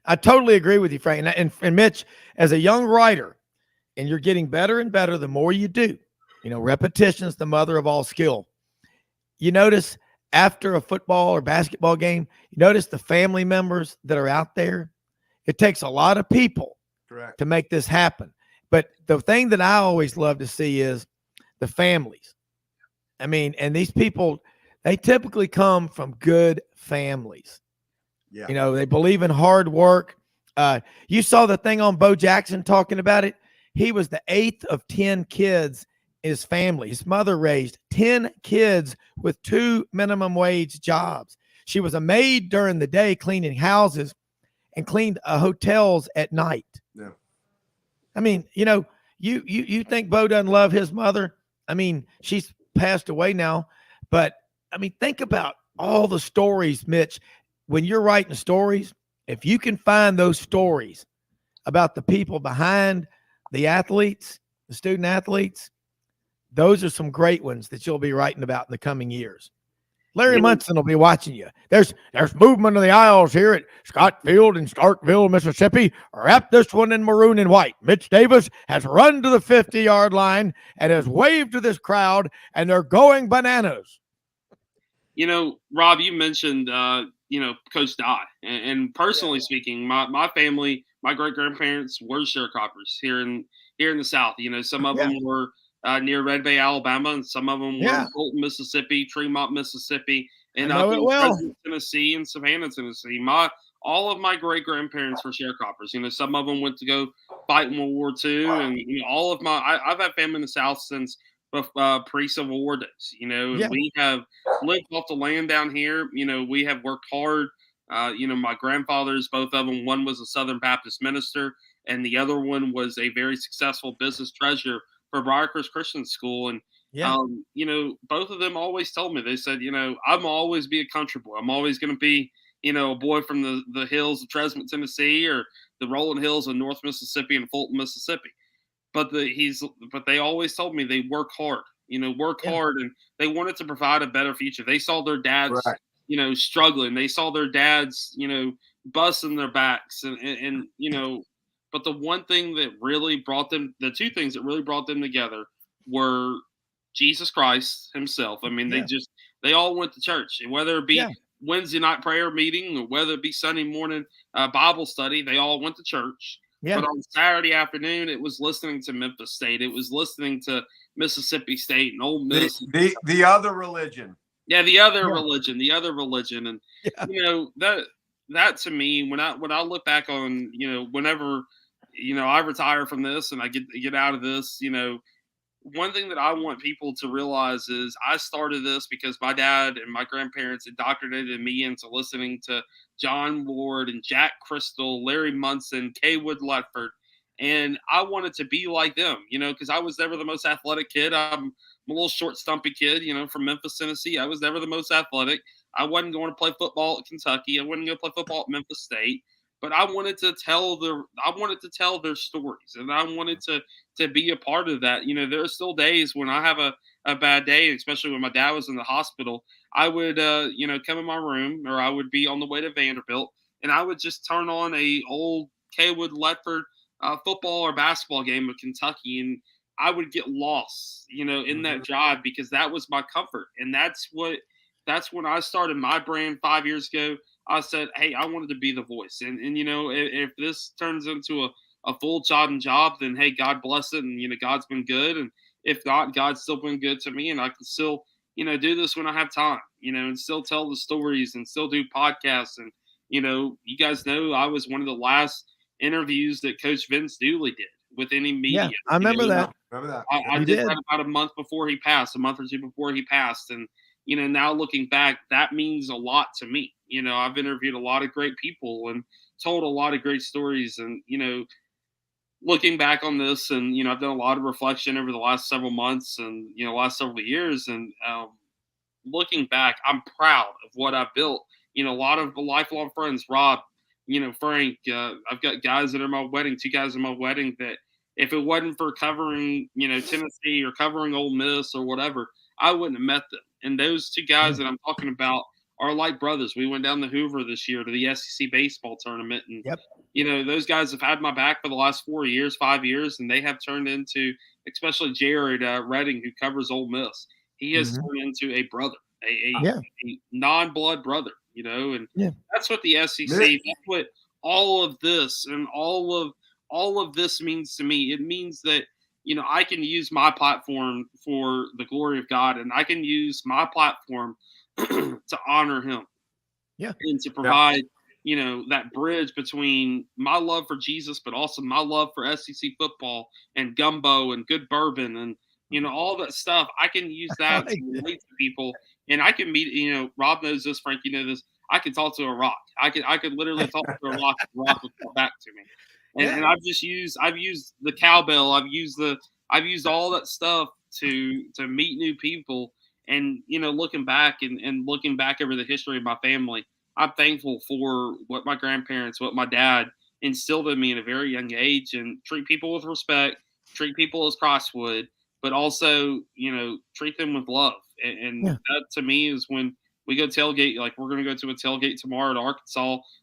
I totally agree with you, Frank. And Mitch, as a young writer, and you're getting better and better the more you do, repetition is the mother of all skill. You notice after a football or basketball game, you notice the family members that are out there. It takes a lot of people to make this happen. But the thing that I always love to see is the families. I mean, and these people, they typically come from good families. Yeah. They believe in hard work. You saw the thing on Bo Jackson talking about it. He was the 8th of 10 kids in his family. His mother raised 10 kids with 2 minimum wage jobs. She was a maid during the day cleaning houses and cleaned hotels at night. Yeah. I mean, you think Bo doesn't love his mother? I mean, she's passed away now, but I mean, think about all the stories, Mitch. When you're writing stories, if you can find those stories about the people behind the athletes, the student athletes, those are some great ones that you'll be writing about in the coming years. Larry Munson will be watching you. There's movement of the aisles here at Scott Field in Starkville, Mississippi. Wrap this one in maroon and white. Mitch Davis has run to the 50-yard line and has waved to this crowd, and they're going bananas. Rob, you mentioned Coach Dye, and personally speaking, my family, my great-grandparents were sharecroppers here in the South. Some of them were near Red Bay, Alabama, and some of them were in Fulton, Mississippi, Tremont, Mississippi, and up in Pleasant, Tennessee, and Savannah, Tennessee. All of my great-grandparents were sharecroppers. Some of them went to go fight in World War II, and all of I've had family in the South since pre-Civil War days. We have lived off the land down here. We have worked hard. My grandfathers, both of them, one was a Southern Baptist minister, and the other one was a very successful business treasurer for Briarcrest Christian School. And, both of them always told me, they said, I'm always be a country boy. I'm always going to be, a boy from the hills of Tresmont, Tennessee, or the rolling hills of North Mississippi and Fulton, Mississippi. But they always told me they work hard, hard, and they wanted to provide a better future. They saw their dads, struggling. They saw their dads, busting their backs, and but the one thing that really brought them, the two things that really brought them together were Jesus Christ himself. I mean, they all went to church, and whether it be Wednesday night prayer meeting or whether it be Sunday morning Bible study, they all went to church. Yeah. But on Saturday afternoon, it was listening to Memphis State. It was listening to Mississippi State and Ole Miss. The other religion. Yeah, the other religion. And, that that to me, when I look back on, whenever, I retire from this and I get out of this, one thing that I want people to realize is I started this because my dad and my grandparents indoctrinated me into listening to John Ward and Jack Crystal, Larry Munson, Kaywood Ledford. And I wanted to be like them, because I was never the most athletic kid. I'm a little short, stumpy kid, from Memphis, Tennessee. I was never the most athletic. I wasn't going to play football at Kentucky. I wasn't going to play football at Memphis State. But I wanted to tell their stories, and I wanted to be a part of that. There are still days when I have a bad day, especially when my dad was in the hospital. I would, come in my room, or I would be on the way to Vanderbilt, and I would just turn on a old Kaywood Ledford football or basketball game of Kentucky, and I would get lost, in that job, because that was my comfort, and that's when I started my brand 5 years ago. I said, hey, I wanted to be the voice. And if this turns into a full-time job, then, hey, God bless it. And, God's been good. And if not, God's still been good to me. And I can still, do this when I have time, and still tell the stories and still do podcasts. And, you guys know I was one of the last interviews that Coach Vince Dooley did with any media. Yeah, I remember that. I did that about a month or two before he passed. And, now looking back, that means a lot to me. I've interviewed a lot of great people and told a lot of great stories. And, looking back on this, and, I've done a lot of reflection over the last several months and, last several years. And looking back, I'm proud of what I've built. A lot of lifelong friends, Rob, Frank, I've got guys that are my wedding, 2 guys in my wedding that if it wasn't for covering, Tennessee or covering Ole Miss or whatever, I wouldn't have met them. And those 2 guys that I'm talking about are like brothers. We went down to Hoover this year to the SEC baseball tournament. And, those guys have had my back for the last 5 years, and they have turned into, especially Jared Redding, who covers Ole Miss. He has turned into a brother, a non-blood brother, and that's what the SEC, that's what all of this and all of this means to me. It means that, I can use my platform for the glory of God, and I can use my platform to honor him. Yeah. And to provide, that bridge between my love for Jesus, but also my love for SEC football and gumbo and good bourbon and, all that stuff. I can use that to relate to people, and I can meet, Rob knows this, Frank, this. I can talk to a rock. I could literally talk to a rock and the rock would come back to me. And I've used the cowbell. I've used all that stuff to meet new people. And, looking back and looking back over the history of my family, I'm thankful for what my grandparents, what my dad instilled in me at a very young age, and treat people with respect, treat people as Christ would, but also, treat them with love. And that to me is when we go tailgate, like we're going to go to a tailgate tomorrow at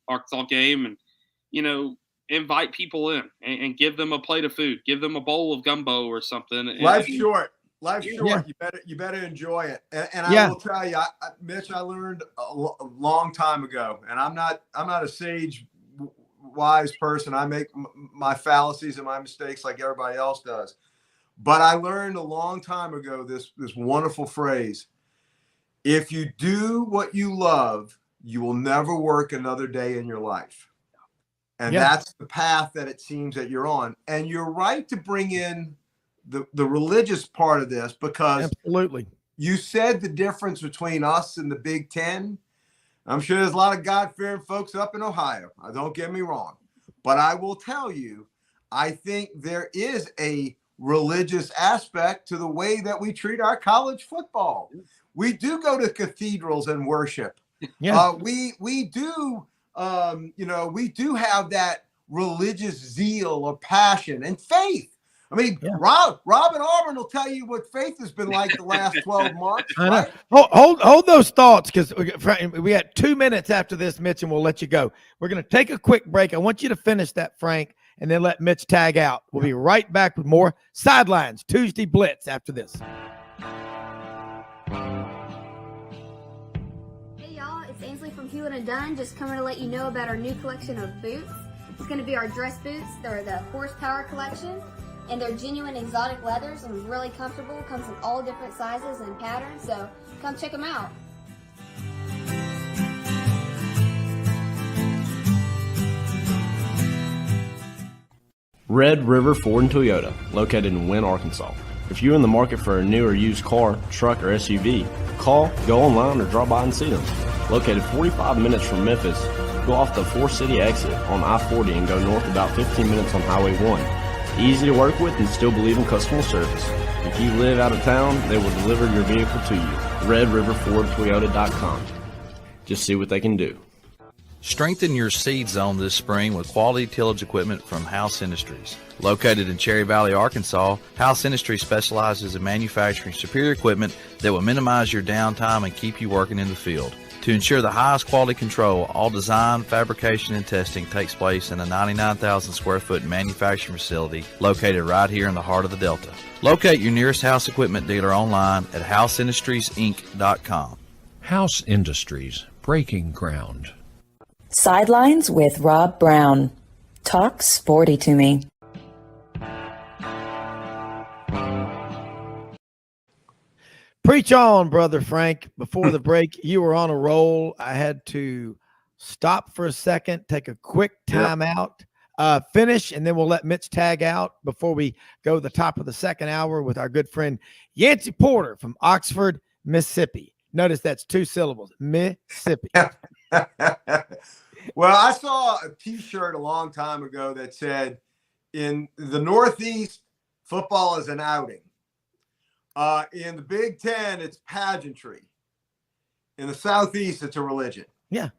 Arkansas game, and, invite people in and give them a plate of food, give them a bowl of gumbo or something. Life's short. You better enjoy it. And I will tell you, Mitch, I learned a long time ago, and I'm not a sage, wise person. I make my fallacies and my mistakes like everybody else does. But I learned a long time ago this wonderful phrase: if you do what you love, you will never work another day in your life. And that's the path that it seems that you're on. And you're right to bring in the religious part of this, because absolutely, you said the difference between us and the Big Ten. I'm sure there's a lot of God-fearing folks up in Ohio. Don't get me wrong. But I will tell you, I think there is a religious aspect to the way that we treat our college football. We do go to cathedrals and worship. We do, we do have that religious zeal or passion and faith. I mean, Rob and Auburn will tell you what faith has been like the last 12 months. Right? Hold those thoughts, because we had 2 minutes after this, Mitch, and we'll let you go. We're going to take a quick break. I want you to finish that, Frank, and then let Mitch tag out. We'll be right back with more Sidelines Tuesday Blitz after this. Hey, y'all. It's Ainsley from Hewlett & Dunn, just coming to let you know about our new collection of boots. It's going to be our dress boots. They're the Horsepower collection. And they're genuine exotic leathers and really comfortable. Comes in all different sizes and patterns, so come check them out. Red River Ford and Toyota, located in Wynne, Arkansas. If you're in the market for a new or used car, truck, or SUV, call, go online, or drop by and see them. Located 45 minutes from Memphis, go off the 4-city exit on I-40 and go north about 15 minutes on Highway 1. Easy to work with and still believe in customer service. If you live out of town, they will deliver your vehicle to you. RedRiverFordToyota.com. Just see what they can do. Strengthen your seed zone this spring with quality tillage equipment from House Industries. Located in Cherry Valley, Arkansas, House Industries specializes in manufacturing superior equipment that will minimize your downtime and keep you working in the field. To ensure the highest quality control, all design, fabrication, and testing takes place in a 99,000 square foot manufacturing facility located right here in the heart of the Delta. Locate your nearest House equipment dealer online at houseindustriesinc.com. House Industries, breaking ground. Sidelines with Rob Browne. Talk sporty to me. Preach on, Brother Frank. Before the break, you were on a roll. I had to stop for a second, take a quick timeout, finish, and then we'll let Mitch tag out before we go to the top of the second hour with our good friend Yancy Porter from Oxford, Mississippi. Notice that's 2 syllables, Mississippi. Well, I saw a T-shirt a long time ago that said, in the Northeast, football is an outing. In the Big Ten, it's pageantry. In the Southeast, it's a religion. Yeah.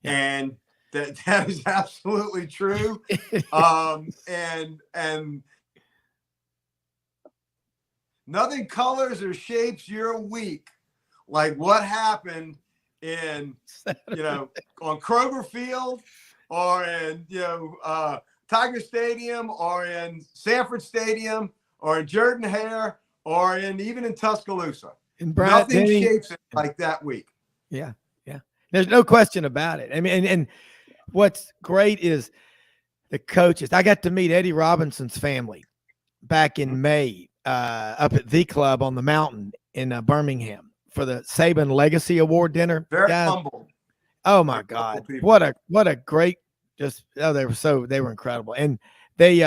And that is absolutely true. And nothing colors or shapes your week like what happened in, on Kroger Field or in, Tiger Stadium or in Sanford Stadium or in Jordan-Hare or even in Tuscaloosa. Nothing shapes it like that week. Yeah. Yeah. There's no question about it. I mean, and what's great is the coaches. I got to meet Eddie Robinson's family back in May up at the club on the mountain in Birmingham for the Saban Legacy Award dinner. Very humble. Oh my God. What a great, they were incredible. And they,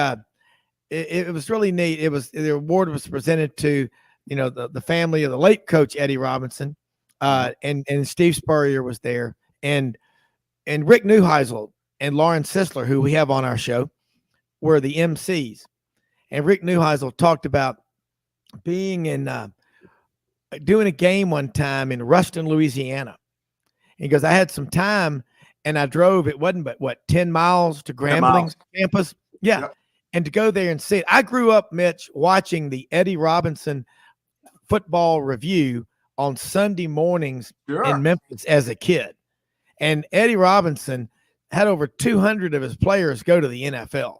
it was really neat. The award was presented to, the family of the late coach, Eddie Robinson, and Steve Spurrier was there, and Rick Neuheisel and Lauren Sisler, who we have on our show, were the MCs. And Rick Neuheisel talked about being doing a game one time in Ruston, Louisiana. He goes, I had some time and I drove, it wasn't but 10 miles to Grambling's campus. Yeah. Yep. And to go there and see it. I grew up, Mitch, watching the Eddie Robinson football review on Sunday mornings in Memphis as a kid. And Eddie Robinson had over 200 of his players go to the NFL.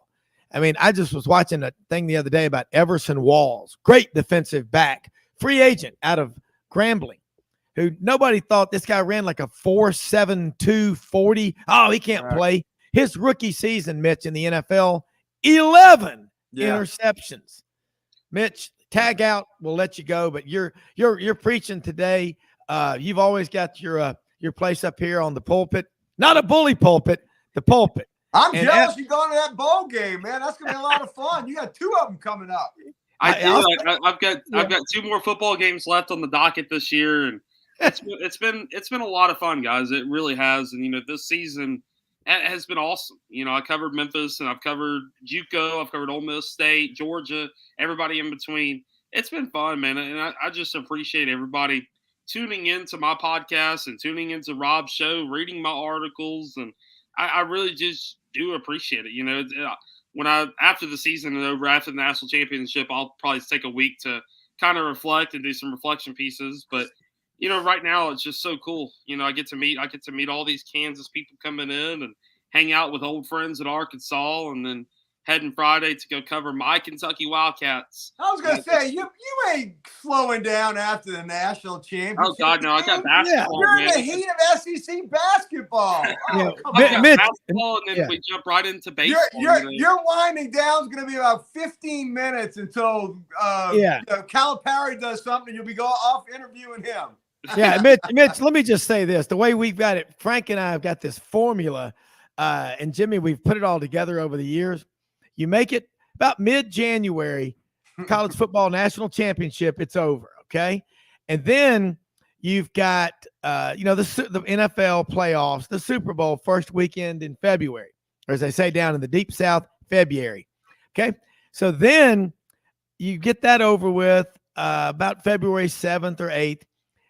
I mean, I just was watching a thing the other day about Everson Walls, great defensive back, free agent out of Grambling, who nobody thought this guy ran like a 4.72 40. Oh, he can't play. His rookie season, Mitch, in the NFL, 11 interceptions. Mitch, tag out. We'll let you go, but you're preaching today. You've always got your place up here on the pulpit, not a bully pulpit, the pulpit. I'm jealous you're going to that bowl game, man. That's gonna be a lot of fun. You got 2 of them coming up. I've got 2 more football games left on the docket this year, and it's been a lot of fun, guys. It really has, and this season has been awesome. I covered Memphis, and I've covered JUCO, I've covered Ole Miss State, Georgia, everybody in between. It's been fun, man, and I just appreciate everybody tuning into my podcast and tuning into Rob's show, reading my articles, and I really just do appreciate it. When after the season is over, after the national championship, I'll probably take a week to kind of reflect and do some reflection pieces. But right now it's just so cool. I get to meet all these Kansas people coming in and hang out with old friends at Arkansas, and then heading Friday to go cover my Kentucky Wildcats. I was gonna say you ain't slowing down after the national championship. Oh God, no! I got basketball. You're in the heat of SEC basketball. Basketball, and then we jump right into baseball. Your winding down is gonna be about 15 minutes until Calipari does something. You'll be off interviewing him. Yeah, Mitch. Let me just say this: the way we've got it, Frank and I have got this formula, and Jimmy, we've put it all together over the years. You make it about mid-January, college football national championship, it's over, okay? And then you've got, the NFL playoffs, the Super Bowl first weekend in February, or as they say down in the deep South, February, okay? So then you get that over with about February 7th or 8th.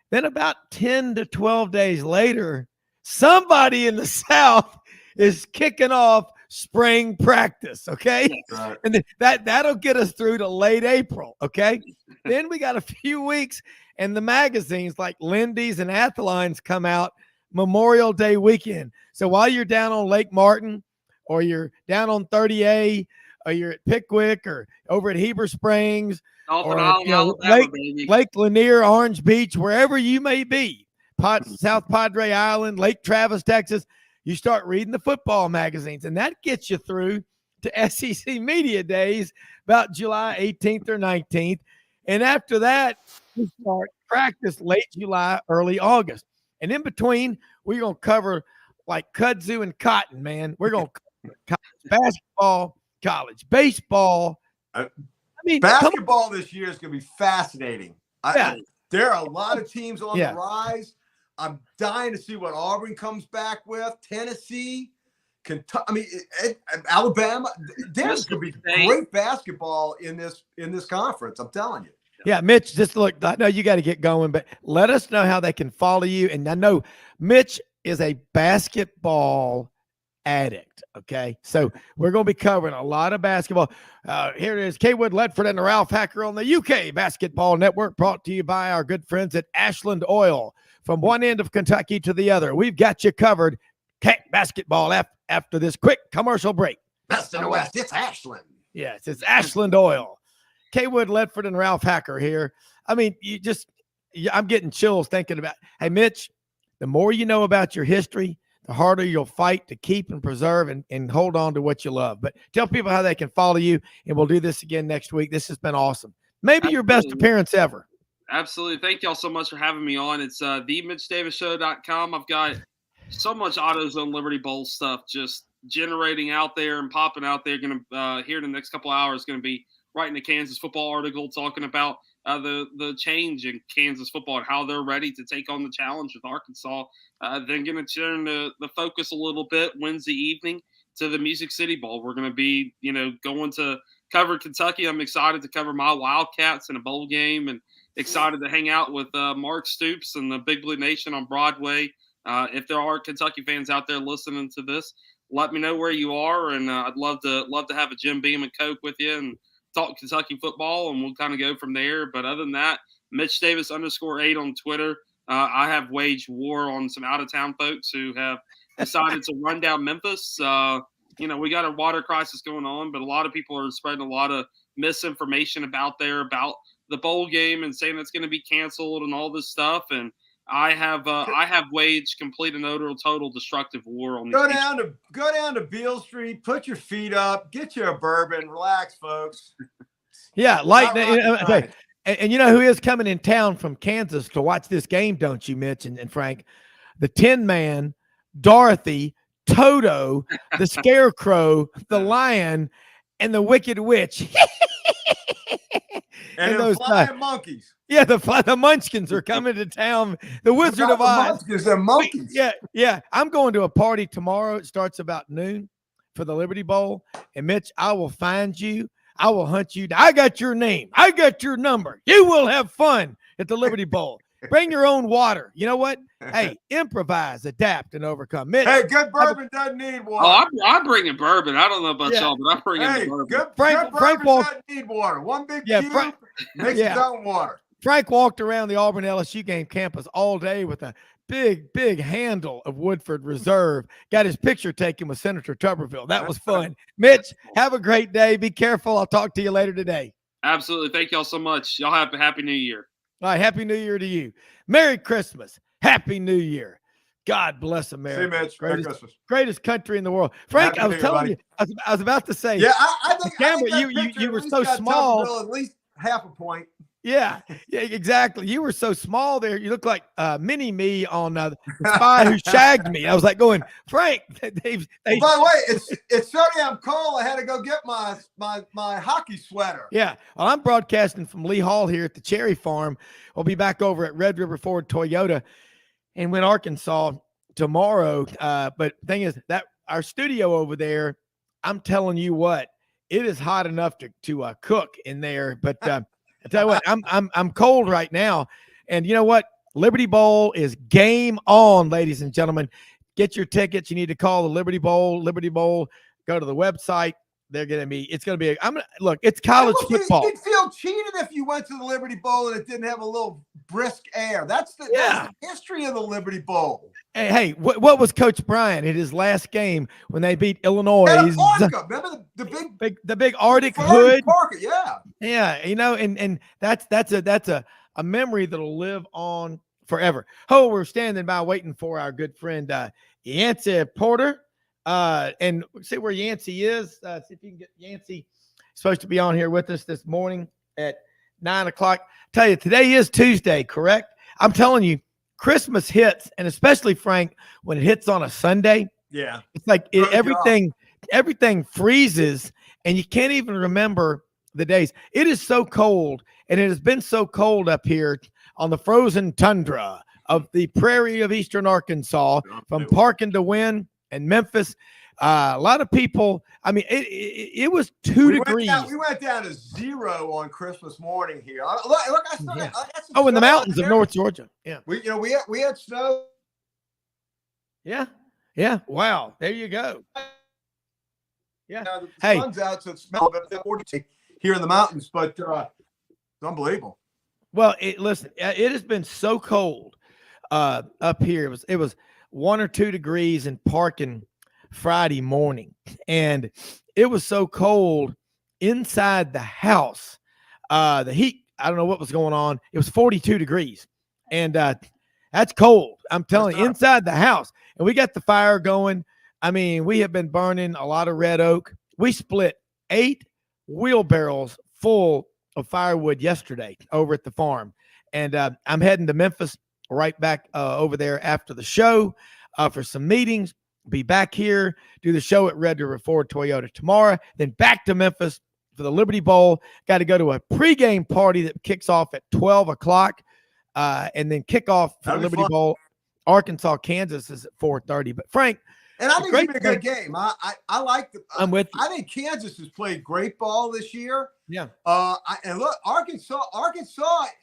Then about 10 to 12 days later, somebody in the South is kicking off spring practice, okay? Right. And that'll get us through to late April, okay? Then we got a few weeks, and the magazines like Lindy's and Athelines come out Memorial Day weekend. So while you're down on Lake Martin, or you're down on 30A, or you're at Pickwick, or over at Heber Springs, Dolphin or Island, Alabama, Lake Lanier, Orange Beach, wherever you may be, South Padre Island, Lake Travis, Texas, you start reading the football magazines, and that gets you through to SEC Media Days about July 18th or 19th. And after that, we start practice late July, early August. And in between, we're going to cover like kudzu and cotton, man. We're going to cover college basketball, college baseball. I mean, basketball this year is going to be fascinating. There are a lot of teams on the rise. I'm dying to see what Auburn comes back with. Tennessee, Kentucky, Alabama. There's going to be great basketball in this conference. I'm telling you. Yeah, Mitch, just look, I know you got to get going, but let us know how they can follow you. And I know Mitch is a basketball addict, okay? So we're going to be covering a lot of basketball. Here it is, Kaywood Ledford and the Ralph Hacker on the UK Basketball Network, brought to you by our good friends at Ashland Oil. From one end of Kentucky to the other, we've got you covered. Basketball after this quick commercial break. Best in the West, it's Ashland. Yes, it's Ashland Oil. Kaywood Ledford and Ralph Hacker here. I mean, I'm getting chills thinking about, hey, Mitch, the more you know about your history, the harder you'll fight to keep and preserve and hold on to what you love. But tell people how they can follow you, and we'll do this again next week. This has been awesome. Maybe your best appearance ever. Absolutely. Thank y'all so much for having me on. It's themitchdavisshow.com. I've got so much AutoZone Liberty Bowl stuff just generating out there and popping out there. Going to here in the next couple of hours, going to be writing a Kansas football article talking about the change in Kansas football and how they're ready to take on the challenge with Arkansas. Then going to turn the focus a little bit Wednesday evening to the Music City Bowl. We're going to be, going to cover Kentucky. I'm excited to cover my Wildcats in a bowl game, and excited to hang out with Mark Stoops and the Big Blue Nation on Broadway. If there are Kentucky fans out there listening to this, let me know where you are, and I'd love to have a Jim Beam and Coke with you and talk Kentucky football, and we'll kind of go from there. But other than that, Mitch Davis _8 on Twitter. I have waged war on some out-of-town folks who have decided to run down Memphis. We got a water crisis going on, but a lot of people are spreading a lot of misinformation about the bowl game and saying it's going to be canceled and all this stuff. And I have waged complete and utter total destructive war on. Go down to Beale Street, put your feet up, get you a bourbon, relax, folks. Yeah, and you know who is coming in town from Kansas to watch this game, don't you, Mitch and Frank? The Tin Man, Dorothy, Toto, the Scarecrow, the Lion, and the Wicked Witch. and those flying monkeys. Yeah, the Munchkins are coming to town. The Wizard of Oz. They're monkeys. Yeah. I'm going to a party tomorrow. It starts about noon for the Liberty Bowl. And Mitch, I will find you. I will hunt you down. I got your name. I got your number. You will have fun at the Liberty Bowl. Bring your own water. You know what? Hey, improvise, adapt, and overcome. Mitch, hey, good bourbon doesn't need water. Oh, I'm bringing bourbon. I don't know about y'all, but I'm bringing bourbon. Good bourbon doesn't need water. One big cube makes its own water. Frank walked around the Auburn LSU game campus all day with a big handle of Woodford Reserve. Got his picture taken with Senator Tuberville. That was fun. Mitch, have a great day. Be careful. I'll talk to you later today. Absolutely. Thank y'all so much. Y'all have a happy new year. All right. Happy New Year to you. Merry Christmas. Happy New Year. God bless America. See you, Mitch. Merry Christmas. Greatest country in the world. Frank, I was telling you, I was about to say. Yeah, I think you were so small. At least half a point. Yeah, yeah, exactly. You were so small there. You look like mini me on the Spy Who Shagged Me. I was like going, Frank. They By the way, it's so damn cold. I had to go get my hockey sweater. Yeah. Well, I'm broadcasting from Lee Hall here at the Cherry Farm. We'll be back over at Red River Ford Toyota in Wynn, Arkansas tomorrow. But the thing is that our studio over there, I'm telling you what, it is hot enough to cook in there. But I tell you what, I'm cold right now. And you know what? Liberty Bowl is game on, ladies and gentlemen. Get your tickets. You need to call the Liberty Bowl. Liberty Bowl. Go to the website. It's going to be. Look. It's college football. You'd feel cheated if you went to the Liberty Bowl and it didn't have a little brisk air. That's the history of the Liberty Bowl. Hey, what was Coach Browne in his last game when they beat Illinois? Remember the big Arctic hood? Parker, yeah. Yeah, and that's a memory that'll live on forever. Oh, we're standing by waiting for our good friend Yancy Porter. And see where Yancy is. See if you can get Yancy. Supposed to be on here with us this morning at 9:00. Tell you, today is Tuesday, correct? I'm telling you, Christmas hits, and especially Frank, when it hits on a Sunday. Yeah, it's like everything freezes, and you can't even remember the days. It is so cold, and it has been so cold up here on the frozen tundra of the prairie of eastern Arkansas, from Parkin to Wynn and Memphis. A lot of people, I mean, it was 2 degrees. We went down to 0 on Christmas morning here. Look, I still got in the mountains of North Georgia. Yeah. We had snow. Yeah. Yeah. Wow. There you go. Yeah. The sun's out, so it smells here in the mountains, but it's unbelievable. Well, listen, it has been so cold up here. It was 1 or 2 degrees in Parkin Friday morning, and it was so cold inside the house. The heat, I don't know what was going on. It was 42 degrees, and that's cold. I'm telling you, inside the house. And we got the fire going. I mean, we have been burning a lot of red oak. We split 8 wheelbarrows full of firewood yesterday over at the farm, and I'm heading to Memphis right back over there after the show for some meetings. Be back here, do the show at Red River Ford Toyota tomorrow, then back to Memphis for the Liberty Bowl. Got to go to a pregame party that kicks off at 12 o'clock, and then kick off for the Liberty Bowl. Arkansas, Kansas is at 4:30. But Frank, and I think it's been a good game. I like the. I'm with you. I think Kansas has played great ball this year. Yeah. And look, Arkansas.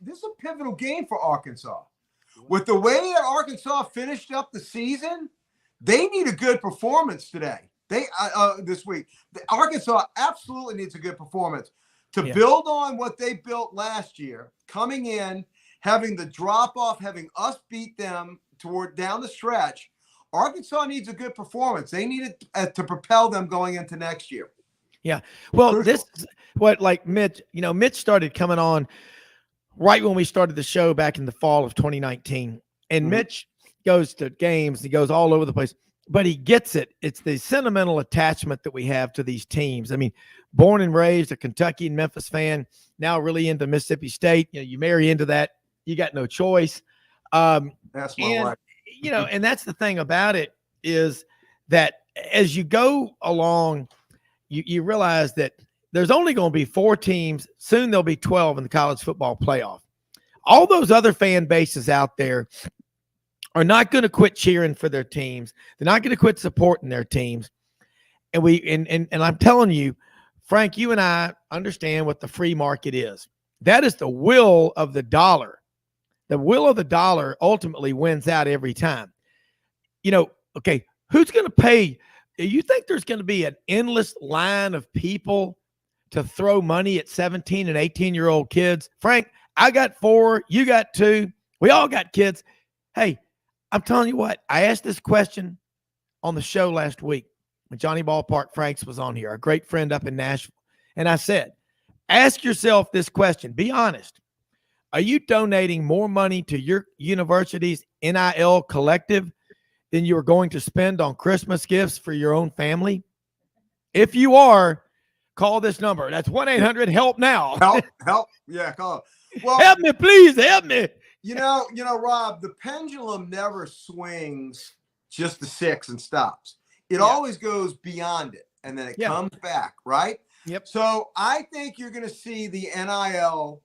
This is a pivotal game for Arkansas. With the way that Arkansas finished up the season, they need a good performance today. This week, Arkansas absolutely needs a good performance to build on what they built last year. Coming in, having the drop off, having us beat them toward down the stretch. Arkansas needs a good performance. They need it to propel them going into next year. Yeah. Well, this is what, like Mitch. Mitch started coming on right when we started the show back in the fall of 2019, and Mitch goes to games. He goes all over the place, but he gets it. It's the sentimental attachment that we have to these teams. I mean, born and raised a Kentucky and Memphis fan, now really into Mississippi State. You marry into that. You got no choice. That's my life. And that's the thing about it is that as you go along, you realize that there's only going to be 4 teams. Soon there'll be 12 in the college football playoff. All those other fan bases out there are not going to quit cheering for their teams. They're not going to quit supporting their teams. And I'm telling you, Frank, you and I understand what the free market is. That is the will of the dollar. The will of the dollar ultimately wins out every time. Okay, who's going to pay? You think there's going to be an endless line of people to throw money at 17 and 18-year-old kids? Frank, I got 4. You got 2. We all got kids. Hey, I'm telling you what, I asked this question on the show last week when Johnny Ballpark Franks was on here, our great friend up in Nashville. And I said, ask yourself this question. Be honest. Are you donating more money to your university's NIL collective than you are going to spend on Christmas gifts for your own family? If you are, call this number. That's 1-800-HELP-NOW. Help. Yeah, call. Well, help me, please. Help me. You know, Rob, the pendulum never swings just to 6 and stops. It always goes beyond it, and then it comes back, right? Yep. So I think you're going to see the NIL.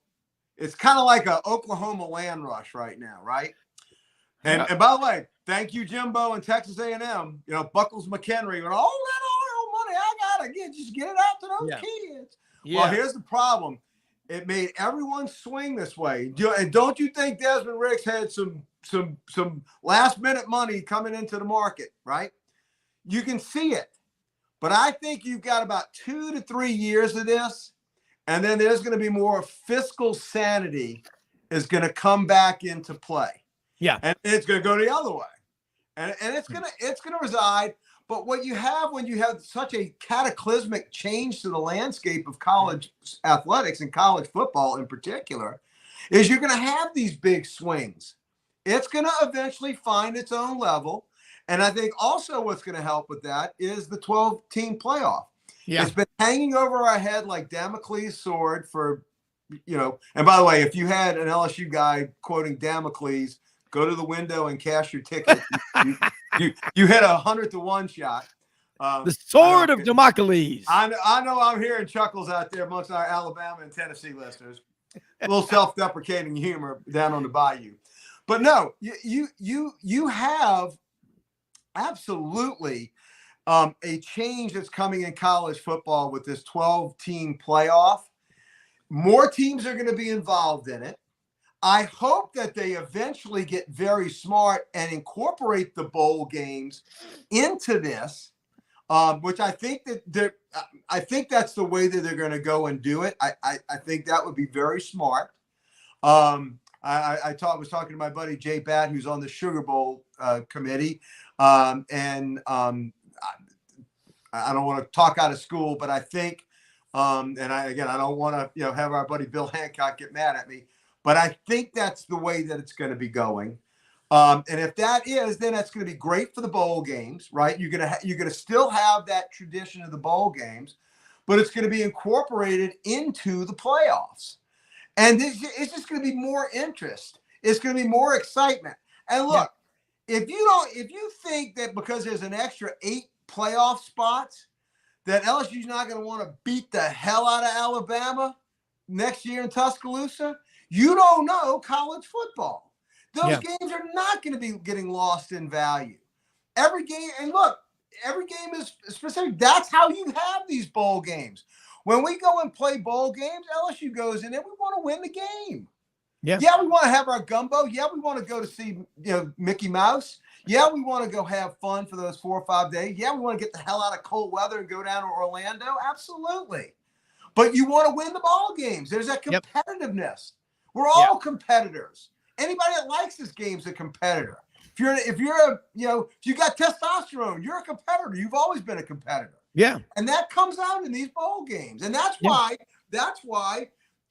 It's kind of like a Oklahoma land rush right now, right? And by the way, thank you, Jimbo and Texas A&M. You know, Buckles McHenry. All that money I got, again, just get it out to those kids. Yeah. Well, here's the problem. It made everyone swing this way. And don't you think Desmond Ricks had some last minute money coming into the market, right? You can see it. But I think you've got about 2 to 3 years of this, and then there's going to be more fiscal sanity is going to come back into play. Yeah. And it's going to go the other way. And it's going to reside. But what you have when you have such a cataclysmic change to the landscape of college athletics and college football in particular is you're going to have these big swings. It's going to eventually find its own level. And I think also what's going to help with that is the 12-team playoff. Yeah. It's been hanging over our head like Damocles' sword for, and by the way, if you had an LSU guy quoting Damocles, go to the window and cash your ticket. you hit 100-to-1 shot. The sword of Damocles. I know I'm hearing chuckles out there amongst our Alabama and Tennessee listeners. A little self-deprecating humor down on the bayou. But no, you have absolutely a change that's coming in college football with this 12-team playoff. More teams are going to be involved in it. I hope that they eventually get very smart and incorporate the bowl games into this, which I think that's the way that they're going to go and do it. I think that would be very smart. I was talking to my buddy Jay Batt, who's on the Sugar Bowl committee, and I don't want to talk out of school, but I think, I don't want to have our buddy Bill Hancock get mad at me. But I think that's the way that it's going to be going. And if that is, then that's going to be great for the bowl games, right? You're going to still have that tradition of the bowl games, but it's going to be incorporated into the playoffs. And it's just going to be more interest. It's going to be more excitement. And look, if you think that because there's an extra 8 playoff spots, that LSU's not going to want to beat the hell out of Alabama next year in Tuscaloosa, you don't know college football. Those games are not going to be getting lost in value. Every game, and look, every game is specific. That's how you have these bowl games. When we go and play bowl games, LSU goes in there, we want to win the game. Yeah, we want to have our gumbo. Yeah, we want to go to see Mickey Mouse. Yeah, we want to go have fun for those 4 or 5 days. Yeah, we want to get the hell out of cold weather and go down to Orlando. Absolutely. But you want to win the ball games. There's that competitiveness. We're all competitors. Anybody that likes this game's a competitor. If you got testosterone, you're a competitor. You've always been a competitor. Yeah. And that comes out in these bowl games. And that's why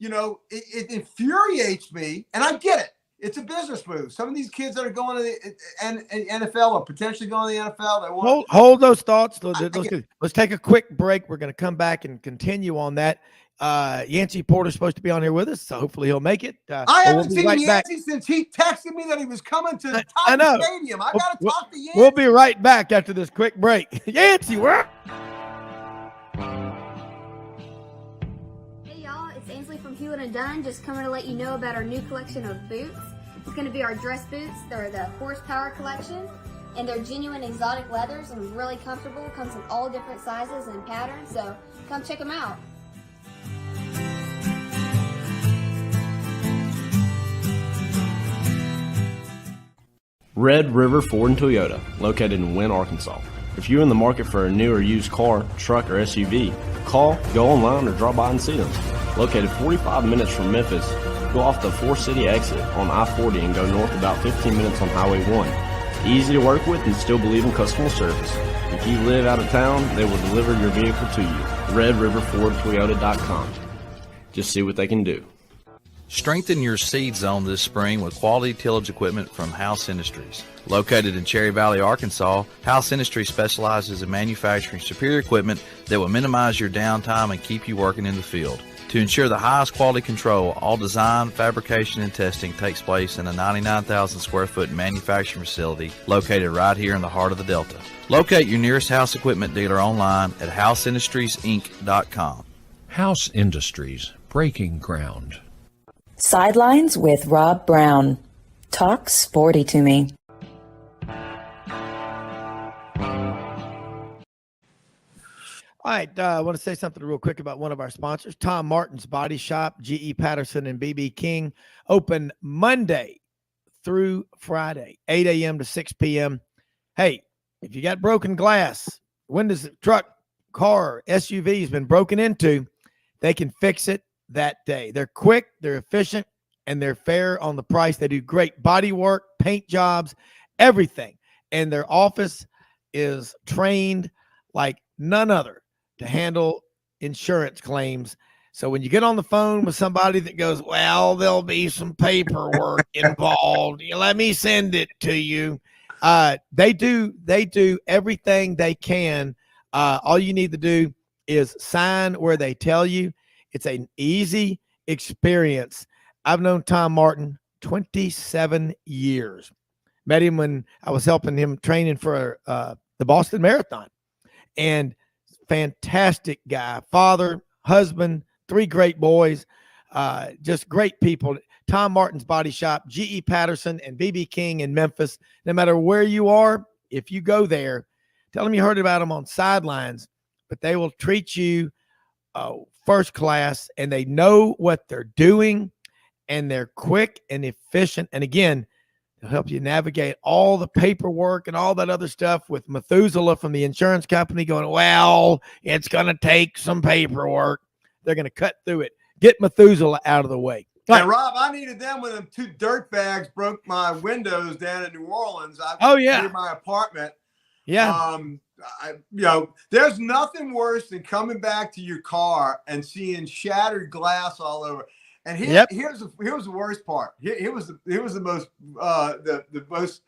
it infuriates me. And I get it. It's a business move. Some of these kids that are going to the NFL or potentially going to the NFL, they want hold those thoughts. Let's take a quick break. We're going to come back and continue on that. Yancy Porter's supposed to be on here with us, so hopefully he'll make it. I haven't seen Yancy since he texted me that he was coming to the Tiger Stadium. I got to talk to Yancy. We'll be right back after this quick break. Yancy, where? Hey y'all, it's Ainsley from Hewlett and Dunn, just coming to let you know about our new collection of boots. It's going to be our dress boots. They're the horsepower collection, and they're genuine exotic leathers and really comfortable. Comes in all different sizes and patterns, so come check them out. Red River Ford and Toyota, located in Wynne, Arkansas. If you're in the market for a new or used car, truck, or SUV, call, go online, or drop by and see them. Located 45 minutes from Memphis, go off the 4-city exit on I-40 and go north about 15 minutes on Highway 1. Easy to work with and still believe in customer service. If you live out of town, they will deliver your vehicle to you. RedRiverFordToyota.com. Just see what they can do. Strengthen your seed zone this spring with quality tillage equipment from House Industries. Located in Cherry Valley, Arkansas, House Industries specializes in manufacturing superior equipment that will minimize your downtime and keep you working in the field. To ensure the highest quality control, all design, fabrication, and testing takes place in a 99,000 square foot manufacturing facility located right here in the heart of the Delta. Locate your nearest House equipment dealer online at houseindustriesinc.com. House Industries, breaking ground. Sidelines with Rob Browne. Talk sporty to me. All right, I want to say something real quick about one of our sponsors, Tom Martin's Body Shop, G.E. Patterson and B.B. King, open Monday through Friday, 8 a.m. to 6 p.m. Hey, if you got broken glass, windows, truck, car, SUV has been broken into, they can fix it that day. They're quick, they're efficient, and they're fair on the price. They do great body work, paint jobs, everything. And their office is trained like none other to handle insurance claims. So when you get on the phone with somebody that goes, well, there'll be some paperwork involved, let me send it to you. They do everything they can. All you need to do is sign where they tell you. It's an easy experience. I've known Tom Martin 27 years. Met him when I was helping him training for the Boston Marathon. And fantastic guy, father, husband, 3 great boys, just great people. Tom Martin's Body Shop, G.E. Patterson and B.B. King in Memphis. No matter where you are, if you go there, tell them you heard about them on Sidelines, but they will treat you first class, and they know what they're doing, and they're quick and efficient. And again, they'll help you navigate all the paperwork and all that other stuff with Methuselah from the insurance company going, well, it's going to take some paperwork. They're going to cut through it. Get Methuselah out of the way. Hey, Rob, I needed them when them 2 dirt bags broke my windows down in New Orleans. Near my apartment. Yeah. There's nothing worse than coming back to your car and seeing shattered glass all over. And here's the worst part. Here was the most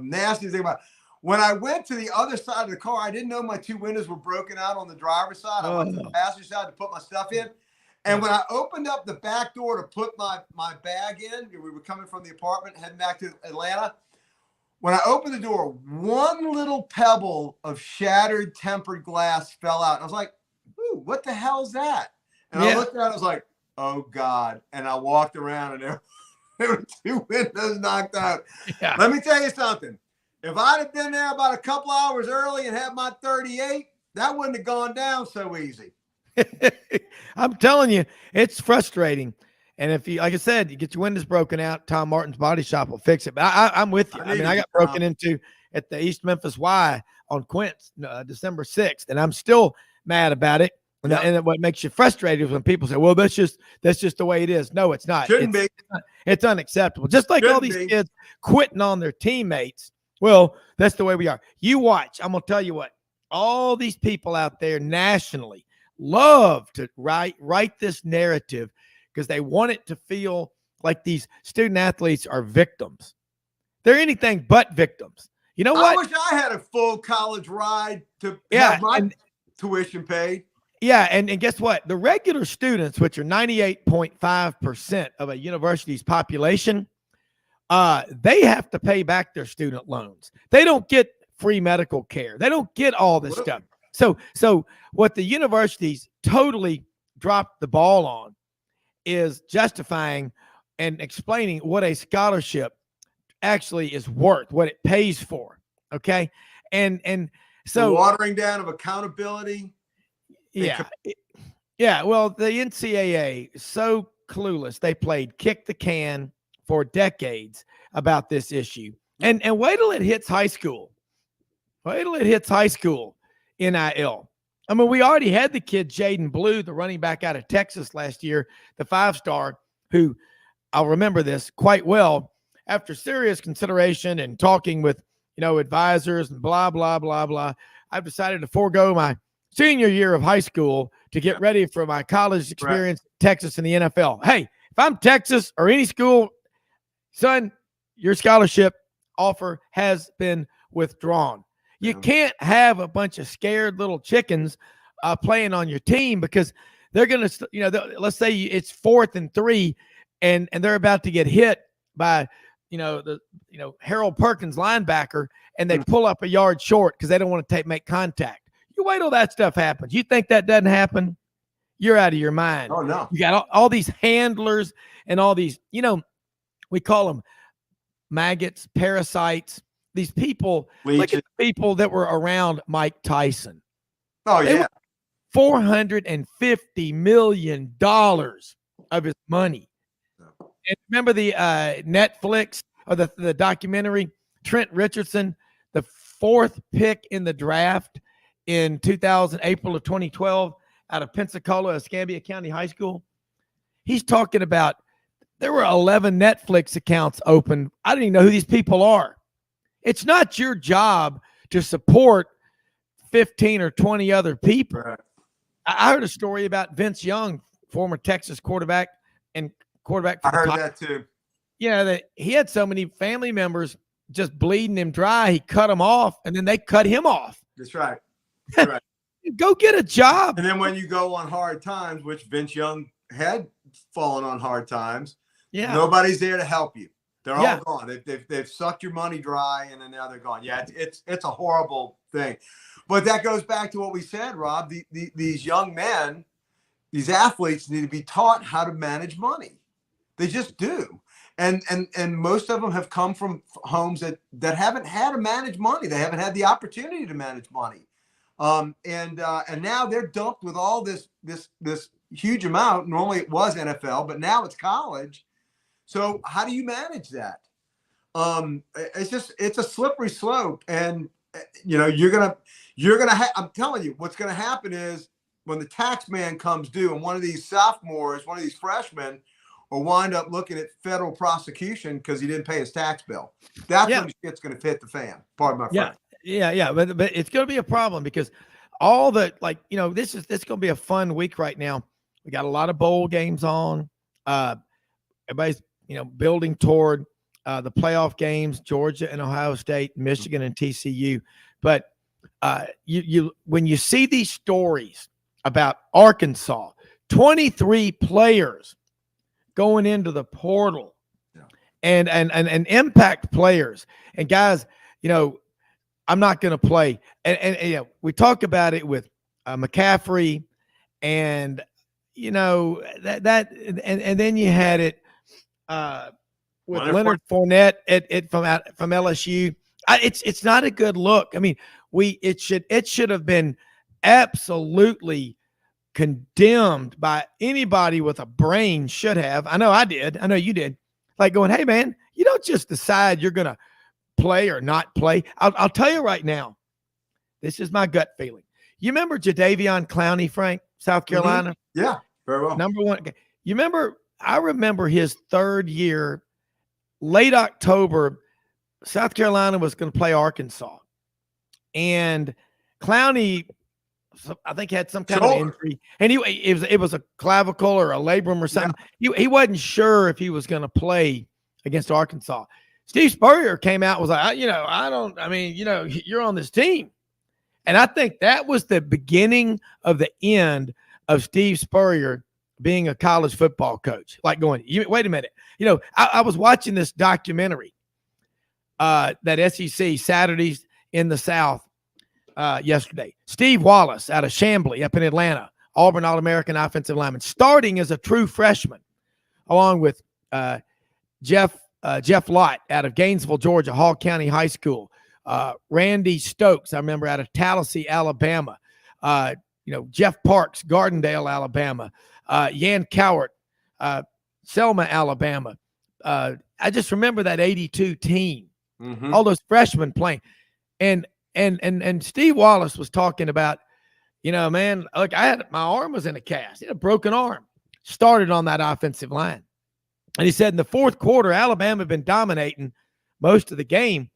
nastiest thing about it. When I went to the other side of the car, I didn't know my 2 windows were broken out on the driver's side. I went to the passenger side to put my stuff in. And when I opened up the back door to put my bag in, we were coming from the apartment, heading back to Atlanta. When I opened the door, one little pebble of shattered tempered glass fell out. And I was like, ooh, what the hell is that? And I looked at it, I was like, oh, God. And I walked around, and there were 2 windows knocked out. Yeah. Let me tell you something. If I'd have been there about a couple hours early and had my 38, that wouldn't have gone down so easy. I'm telling you, it's frustrating. And if you, like I said, you get your windows broken out, Tom Martin's Body Shop will fix it. But I'm with you. I got broken into at the East Memphis Y on Quince, December 6th, and I'm still mad about it. And what makes you frustrated is when people say, well, that's just the way it is. No, it's not. Shouldn't be. It's unacceptable. Just like all these kids quitting on their teammates. Well, that's the way we are. You watch. I'm going to tell you what. All these people out there nationally love to write this narrative because they want it to feel like these student athletes are victims. They're anything but victims. You know what? I wish I had a full college ride to have my tuition paid. Yeah, and guess what? The regular students, which are 98.5% of a university's population, they have to pay back their student loans. They don't get free medical care. They don't get all this stuff. So what the universities totally dropped the ball on is justifying and explaining what a scholarship actually is worth, what it pays for. Okay. And so the watering down of accountability. Yeah. Well, the NCAA is so clueless. They played kick the can for decades about this issue. And wait till it hits high school. Wait till it hits high school NIL. I mean, we already had the kid Jaden Blue, the running back out of Texas last year, the 5-star, who I'll remember this quite well. After serious consideration and talking with, advisors and blah, blah, blah, blah, I've decided to forego my senior year of high school to get ready for my college experience in Texas and the NFL. Hey, If I'm Texas or any school, son, your scholarship offer has been withdrawn. You can't have a bunch of scared little chickens playing on your team, because they're going to, let's say it's 4th and 3 and they're about to get hit by, Harold Perkins linebacker, and they pull up a yard short because they don't want to make contact. You wait till that stuff happens. You think that doesn't happen? You're out of your mind. Oh, no. You got all these handlers and all these, we call them maggots, parasites. These people, look at the people that were around Mike Tyson. Oh, yeah. $450 million of his money. And remember the Netflix or the documentary, Trent Richardson, the 4th pick in the draft in April of 2012 out of Pensacola, Escambia County High School. He's talking about there were 11 Netflix accounts open. I didn't even know who these people are. It's not your job to support 15 or 20 other people. Right. I heard a story about Vince Young, former Texas quarterback and quarterback. I heard that too. Yeah, that he had so many family members just bleeding him dry. He cut them off, and then they cut him off. That's right. That's right. Go get a job. And then when you go on hard times, which Vince Young had fallen on hard times, nobody's there to help you. They're all gone. They've sucked your money dry, and then now they're gone. Yeah, it's a horrible thing. But that goes back to what we said, Rob. These young men, these athletes need to be taught how to manage money. They just do. And most of them have come from homes that haven't had to manage money. They haven't had the opportunity to manage money. And now they're dumped with all this huge amount. Normally it was NFL, but now it's college. So how do you manage that? It's a slippery slope. And you're gonna I'm telling you, what's gonna happen is when the tax man comes due, and one of these sophomores, one of these freshmen, will wind up looking at federal prosecution because he didn't pay his tax bill. That's when shit's gonna hit the fan. Pardon my friend. Yeah. But it's gonna be a problem, because all the this is gonna be a fun week right now. We got a lot of bowl games on. Everybody's building toward the playoff games, Georgia and Ohio State, Michigan and TCU. But you when you see these stories about Arkansas, 23 players going into the portal, and impact players, and guys, I'm not going to play. And we talk about it with McCaffrey, and that and then you had it with Leonard Fournette from LSU. It's not a good look. I mean, it should have been absolutely condemned by anybody with a brain. Should have. I know I did. I know you did. Like going, hey man, you don't just decide you're gonna play or not play. I'll tell you right now. This is my gut feeling. You remember Jadeveon Clowney, Frank, South Carolina? Mm-hmm. Yeah, very well. Number one. You remember? I remember his 3rd year, late October. South Carolina was going to play Arkansas, and Clowney, I think, had some kind of injury, and it was a clavicle or a labrum or something. Yeah. He wasn't sure if he was going to play against Arkansas. Steve Spurrier came out and was like, you're on this team, and I think that was the beginning of the end of Steve Spurrier being a college football coach. Like going, wait a minute, I was watching this documentary. That SEC Saturdays in the South yesterday. Steve Wallace out of Chamblee up in Atlanta, Auburn All-American offensive lineman, starting as a true freshman, along with Jeff Lott out of Gainesville, Georgia, Hall County High School, Randy Stokes, I remember, out of Tallahassee, Alabama, Jeff Parks, Gardendale, Alabama, Yan Cowart, Selma, Alabama. I just remember that 82 team. Mm-hmm. All those freshmen playing, and Steve Wallace was talking about, man, look, my arm was in a cast, a broken arm, started on that offensive line, and he said in the 4th quarter, Alabama had been dominating most of the game.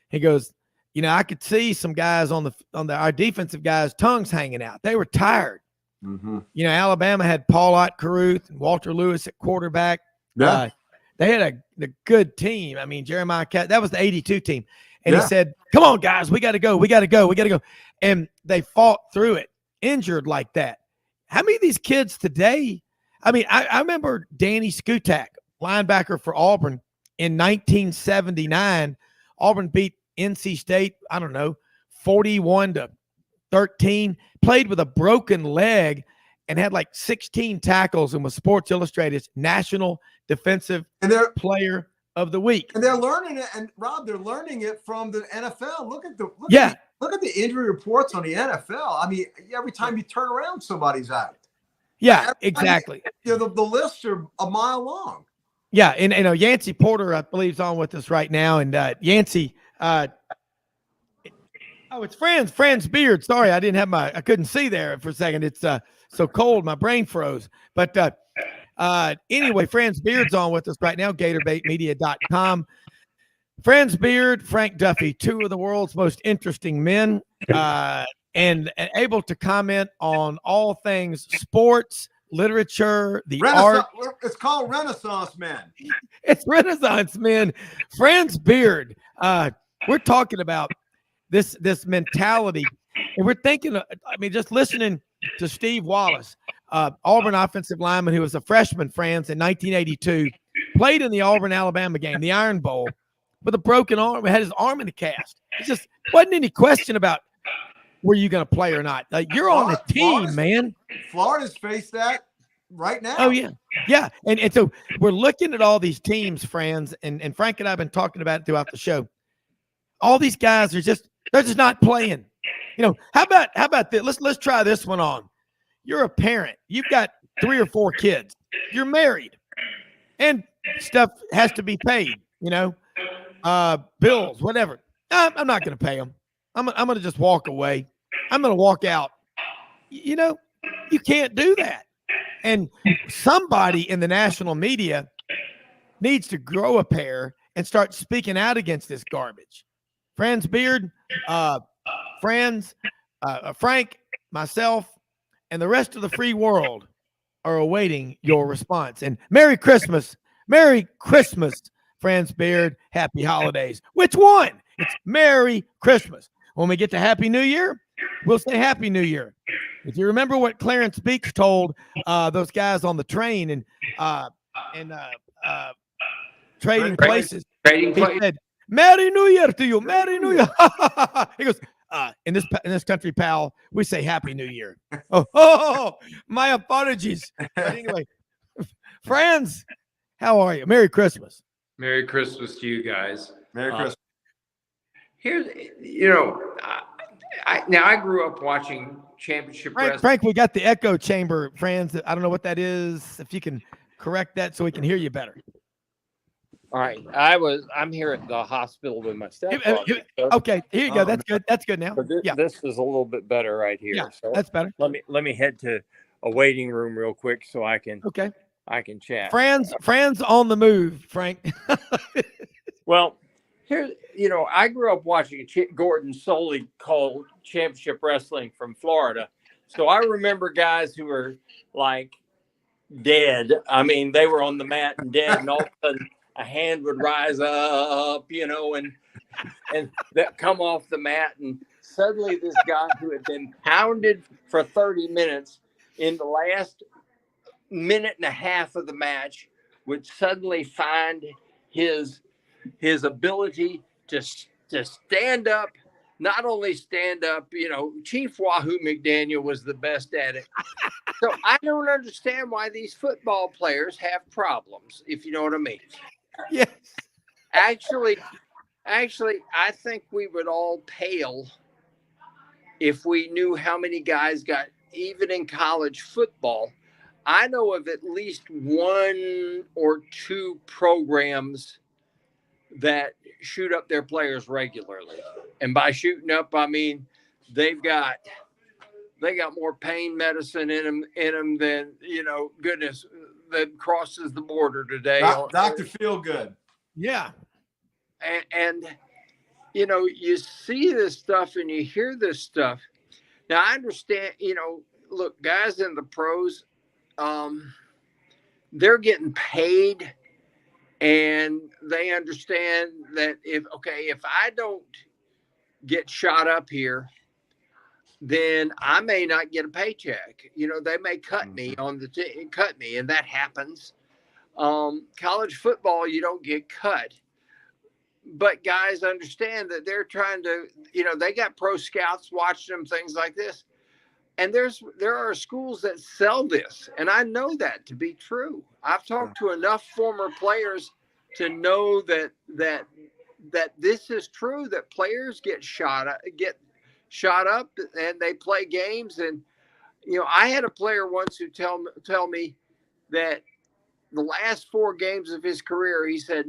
He goes, I could see some guys our defensive guys' tongues hanging out. They were tired. Mm-hmm. Alabama had Paul Ott Caruth and Walter Lewis at quarterback. Yeah. They had a good team. I mean, Jeremiah Cat, that was the 82 team. And he said, come on, guys, we got to go. We got to go. We got to go. And they fought through it, injured like that. How many of these kids today? I mean, I remember Danny Skutak, linebacker for Auburn in 1979. Auburn beat NC State, 41-13, played with a broken leg and had like 16 tackles and was Sports Illustrated's National Defensive Player of the Week. And they're learning it. And Rob, they're learning it from the NFL. Look at the injury reports on the NFL. I mean, every time you turn around, somebody's out. Yeah, exactly. The lists are a mile long. Yeah, and Yancy Porter, I believe, is on with us right now. And Yancy, it's Franz Beard. Sorry, I couldn't see there for a second. It's so cold, my brain froze. But anyway, Franz Beard's on with us right now, GatorBaitMedia.com. Franz Beard, Frank Duffy, two of the world's most interesting men, and able to comment on all things sports, literature, the art. It's called Renaissance Men. It's Renaissance Men. Franz Beard. We're talking about this mentality, and we're thinking. Just listening to Steve Wallace, Auburn offensive lineman who was a freshman, Franz, in 1982, played in the Auburn-Alabama game, the Iron Bowl, with a broken arm. Had his arm in a cast. It just wasn't any question about were you going to play or not. You're on the team, man. Florida's faced that right now. Oh, yeah. Yeah. And so we're looking at all these teams, Franz, and Frank and I have been talking about it throughout the show. All these guys they're just not playing. How about this? Let's try this one on. You're a parent. You've got 3 or 4 kids. You're married. And stuff has to be paid, bills, whatever. I'm not going to pay them. I'm going to just walk away. I'm going to walk out. You can't do that. And somebody in the national media needs to grow a pair and start speaking out against this garbage. Franz Beard, Franz, Frank, myself, and the rest of the free world are awaiting your response. And Merry Christmas, Franz Beard. Happy holidays. Which one? It's Merry Christmas. When we get to Happy New Year, we'll say Happy New Year. If you remember what Clarence Beeks told those guys on the train and Trading Places, he said, Merry New Year to you. Merry New Year. He goes, in this country, pal, we say Happy New Year. Oh, my apologies. But anyway, Franz, how are you? Merry Christmas. Merry Christmas to you guys. Merry Christmas. Here's, I grew up watching championship wrestling. Frank, we got the echo chamber, Franz. I don't know what that is. If you can correct that so we can hear you better. All right. I'm here at the hospital with my stepfather. Okay, here you go. That's good. That's good now. This is a little bit better right here. Yeah, so that's better. Let me head to a waiting room real quick so I can chat. Franz on the move, Frank. Well, here, I grew up watching Gordon Soley called championship wrestling from Florida. So I remember guys who were like dead. I mean, they were on the mat and dead, and all of a sudden a hand would rise up, and that come off the mat. And suddenly this guy who had been pounded for 30 minutes in the last minute and a half of the match would suddenly find his ability to stand up, not only stand up, Chief Wahoo McDaniel was the best at it. So I don't understand why these football players have problems, if you know what I mean. Yes. Actually, I think we would all pale if we knew how many guys got, even in college football. I know of at least 1 or 2 programs that shoot up their players regularly. And by shooting up, I mean they got more pain medicine in them than, goodness, that crosses the border today. Dr. Feelgood. Yeah. And you see this stuff and you hear this stuff. Now, I understand, look, guys in the pros, they're getting paid and they understand that if I don't get shot up here, then I may not get a paycheck. They may cut me cut me, and that happens. College football, you don't get cut, but guys understand that they're trying to, they got pro scouts watching them, things like this. And there are schools that sell this, and I know that to be true. I've talked to enough former players to know that this is true, that players get shot up and they play games. And I had a player once who tell me that the last 4 games of his career, he said,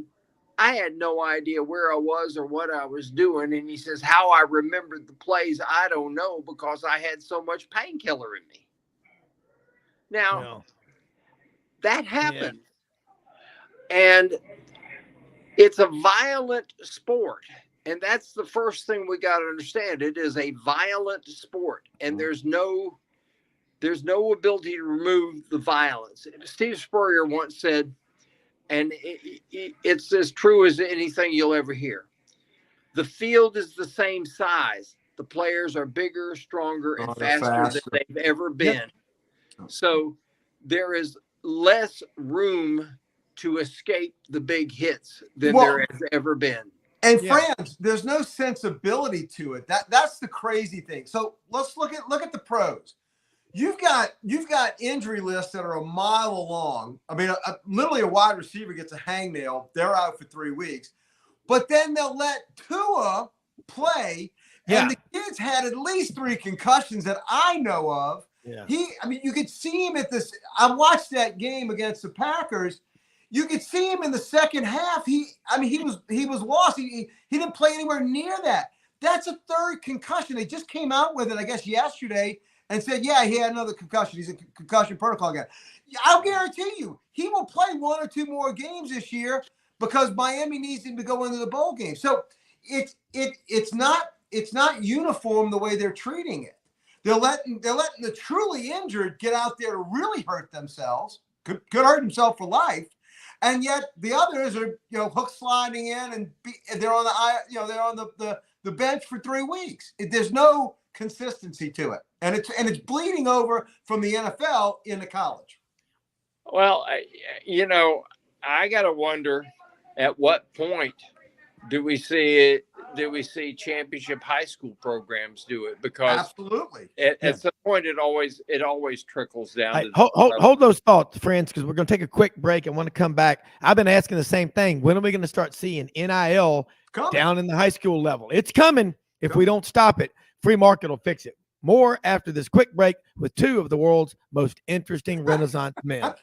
I had no idea where I was or what I was doing. And he says, how I remembered the plays, I don't know, because I had so much painkiller in me. Now, that happened. Yeah. And it's a violent sport. And that's the first thing we got to understand. It is a violent sport. And there's no ability to remove the violence. Steve Spurrier once said, and it's as true as anything you'll ever hear, the field is the same size. The players are bigger, stronger, and faster than they've ever been. Yep. So there is less room to escape the big hits than there has ever been. And Franz, there's no sensibility to it. That's the crazy thing. So let's look at the pros. You've got injury lists that are a mile long. I mean, literally a wide receiver gets a hangnail. They're out for 3 weeks. But then they'll let Tua play. Yeah. And the kid's had at least 3 concussions that I know of. Yeah. You could see him at this. I watched that game against the Packers. You could see him in the second half. He was lost. He didn't play anywhere near that. That's a 3rd concussion. They just came out with it, I guess, yesterday, and said, yeah, he had another concussion. He's in concussion protocol again. I'll guarantee you, he will play 1 or 2 more games this year because Miami needs him to go into the bowl game. So it's not uniform the way they're treating it. They're letting the truly injured get out there to really hurt themselves, could hurt himself for life, and yet the others are hook sliding in and they're on the bench for 3 weeks. There's no consistency to it, and it's bleeding over from the NFL into college. Well, I gotta wonder, at what point do we see championship high school programs do it? Because absolutely, at some point it always trickles down. Hey, hold those thoughts, friends, because we're going to take a quick break and want to come back. I've been asking the same thing. When are we going to start seeing NIL down in the high school level? It's coming. If we don't stop it, free market will fix it. More after this quick break with 2 of the world's most interesting Renaissance men.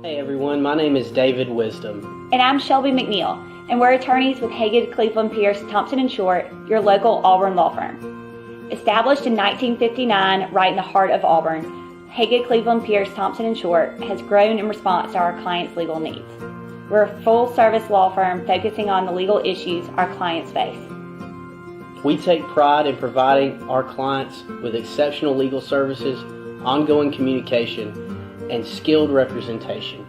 Hey everyone, my name is David Wisdom. And I'm Shelby McNeil, and we're attorneys with Haggard, Cleveland, Pierce, Thompson & Short, your local Auburn law firm. Established in 1959 right in the heart of Auburn, Haggard, Cleveland, Pierce, Thompson & Short has grown in response to our clients' legal needs. We're a full-service law firm focusing on the legal issues our clients face. We take pride in providing our clients with exceptional legal services, ongoing communication, and skilled representation.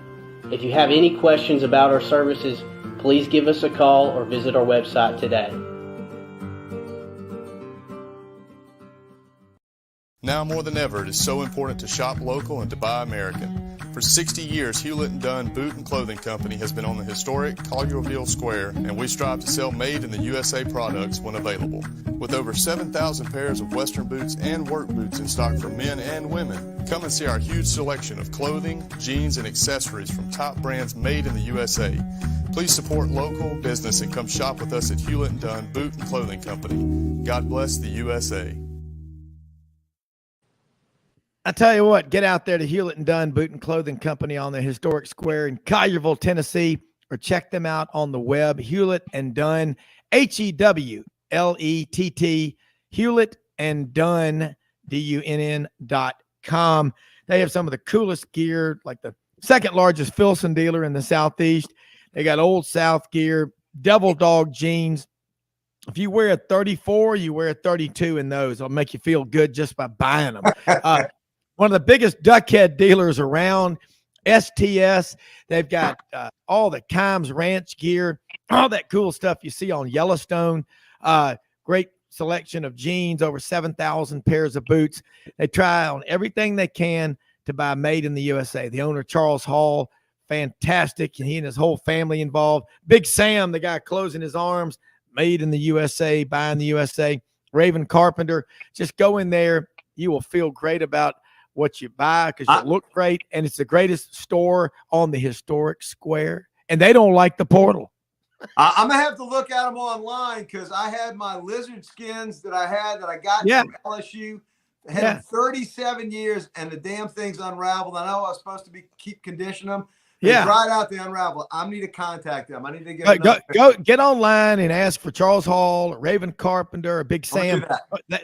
If you have any questions about our services, please give us a call or visit our website today. Now more than ever, it is so important to shop local and to buy American. For 60 years, Hewlett & Dunn Boot and Clothing Company has been on the historic Collierville Square, and we strive to sell made in the USA products when available. With over 7,000 pairs of Western boots and work boots in stock for men and women, come and see our huge selection of clothing, jeans, and accessories from top brands made in the USA. Please support local business and come shop with us at Hewlett & Dunn Boot and Clothing Company. God bless the USA. I tell you what, get out there to Hewlett & Dunn Boot and Clothing Company on the historic square in Collierville, Tennessee, or check them out on the web, Hewlett & Dunn, Hewlett, Hewlett and Dunn, DUNN.com. They have some of the coolest gear, like the 2nd largest Filson dealer in the Southeast. They got Old South gear, Devil Dog jeans, If you wear a 34, you wear a 32 in those. It'll make you feel good just by buying them. One of the biggest duckhead dealers around, STS. They've got all the Kimes Ranch gear, all that cool stuff you see on Yellowstone. Great selection of jeans, over 7,000 pairs of boots. They try on everything they can to buy made in the USA. The owner, Charles Hall, fantastic. He and his whole family involved. Big Sam, the guy closing his arms, made in the USA, buying the USA. Raven Carpenter, just go in there. You will feel great about what you buy because you look great. And it's the greatest store on the historic square. And they don't like the portal. I'm going to have to look at them online because I had my lizard skins that I got from LSU. I had them 37 years, and the damn thing's unraveled. I know I was supposed to keep conditioning them. They dried out, they unraveled. I need to contact them. I need to get get online and ask for Charles Hall, or Raven Carpenter, or Big Sam.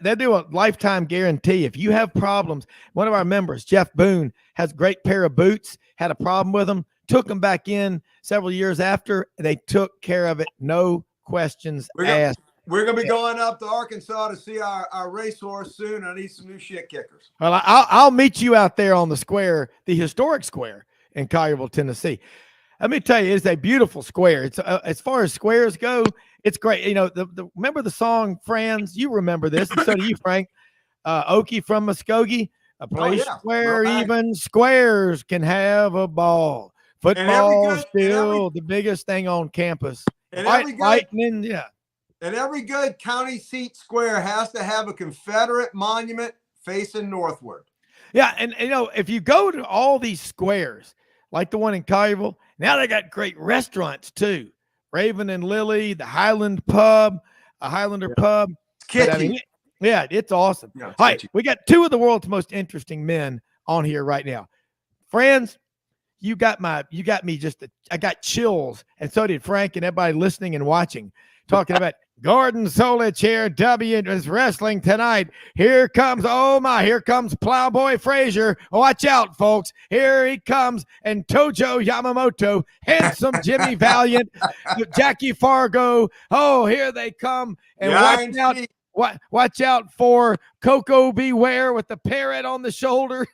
They do a lifetime guarantee. If you have problems, one of our members, Jeff Boone, has a great pair of boots, had a problem with them, took them back in several years after. They took care of it. No questions asked. We're going to be going up to Arkansas to see our racehorse soon. I need some new shit kickers. Well, I'll meet you out there on the square, the historic square in Collierville, Tennessee. Let me tell you, it's a beautiful square. It's as far as squares go, it's great. You know, remember the song Franz? You remember this, and so do you, Frank. Okie from Muskogee, a place where even squares can have a ball. Football is still the biggest thing on campus. And every good county seat square has to have a Confederate monument facing northward. Yeah, and you know, if you go to all these squares, like the one in Collierville, now they got great restaurants too. Raven and Lily, the Highland Pub, a Highlander Pub. It's awesome. Yeah, all right, we got two of the world's most interesting men on here right now. Franz, I got chills, and so did Frank and everybody listening and watching, talking about Gordon Solitaire W is wrestling tonight. Here comes Plowboy Frazier. Watch out, folks. Here he comes. And Tojo Yamamoto, handsome Jimmy Valiant, Jackie Fargo. Oh, here they come. And watch out for Coco Beware with the parrot on the shoulder.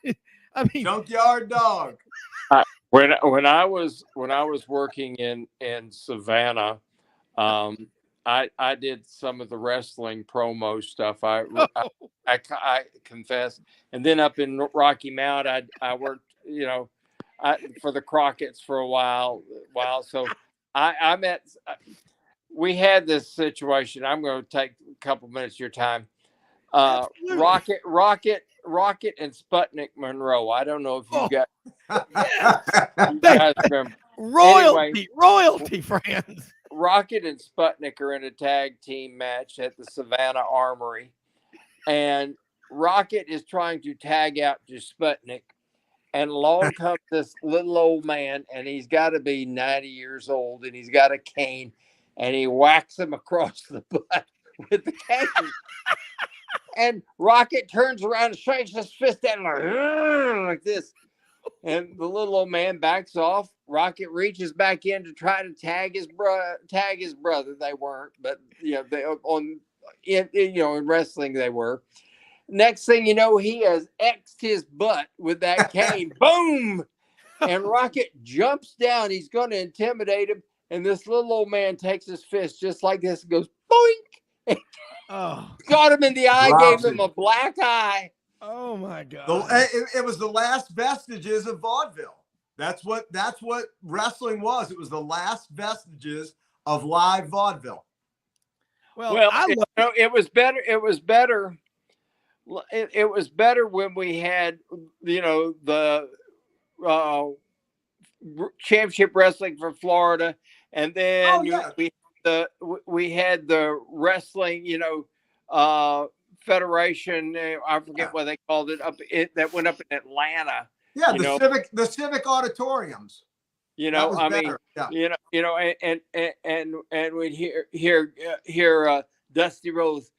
I mean, Junkyard Dog. When I was working in Savannah, I did some of the wrestling promo stuff. I confess. And then up in Rocky Mount, I worked, for the Crockett's for a while. So I met. We had this situation. I'm going to take a couple minutes of your time. Rocket, and Sputnik Monroe. I don't know if you guys remember. Royalty, friends. Rocket and Sputnik are in a tag team match at the Savannah Armory, and Rocket is trying to tag out to Sputnik, and along comes this little old man, and he's got to be 90 years old, and he's got a cane, and he whacks him across the butt with the cane. And Rocket turns around and shakes his fist at him like this. And the little old man backs off. Rocket reaches back in to try to tag his brother. They weren't, but in wrestling they were. Next thing you know, he has X'd his butt with that cane. Boom! And Rocket jumps down. He's going to intimidate him. And this little old man takes his fist just like this and goes boink. Got him in the eye, gave him a black eye. Oh my God! It was the last vestiges of vaudeville. That's what wrestling was. It was the last vestiges of live vaudeville. Well, it was better. It was better. It was better when we had the championship wrestling for Florida, and then we had the wrestling, federation. I forget what they called it. That went up in Atlanta. Yeah, the civic auditoriums. And we'd hear Dusty Rose,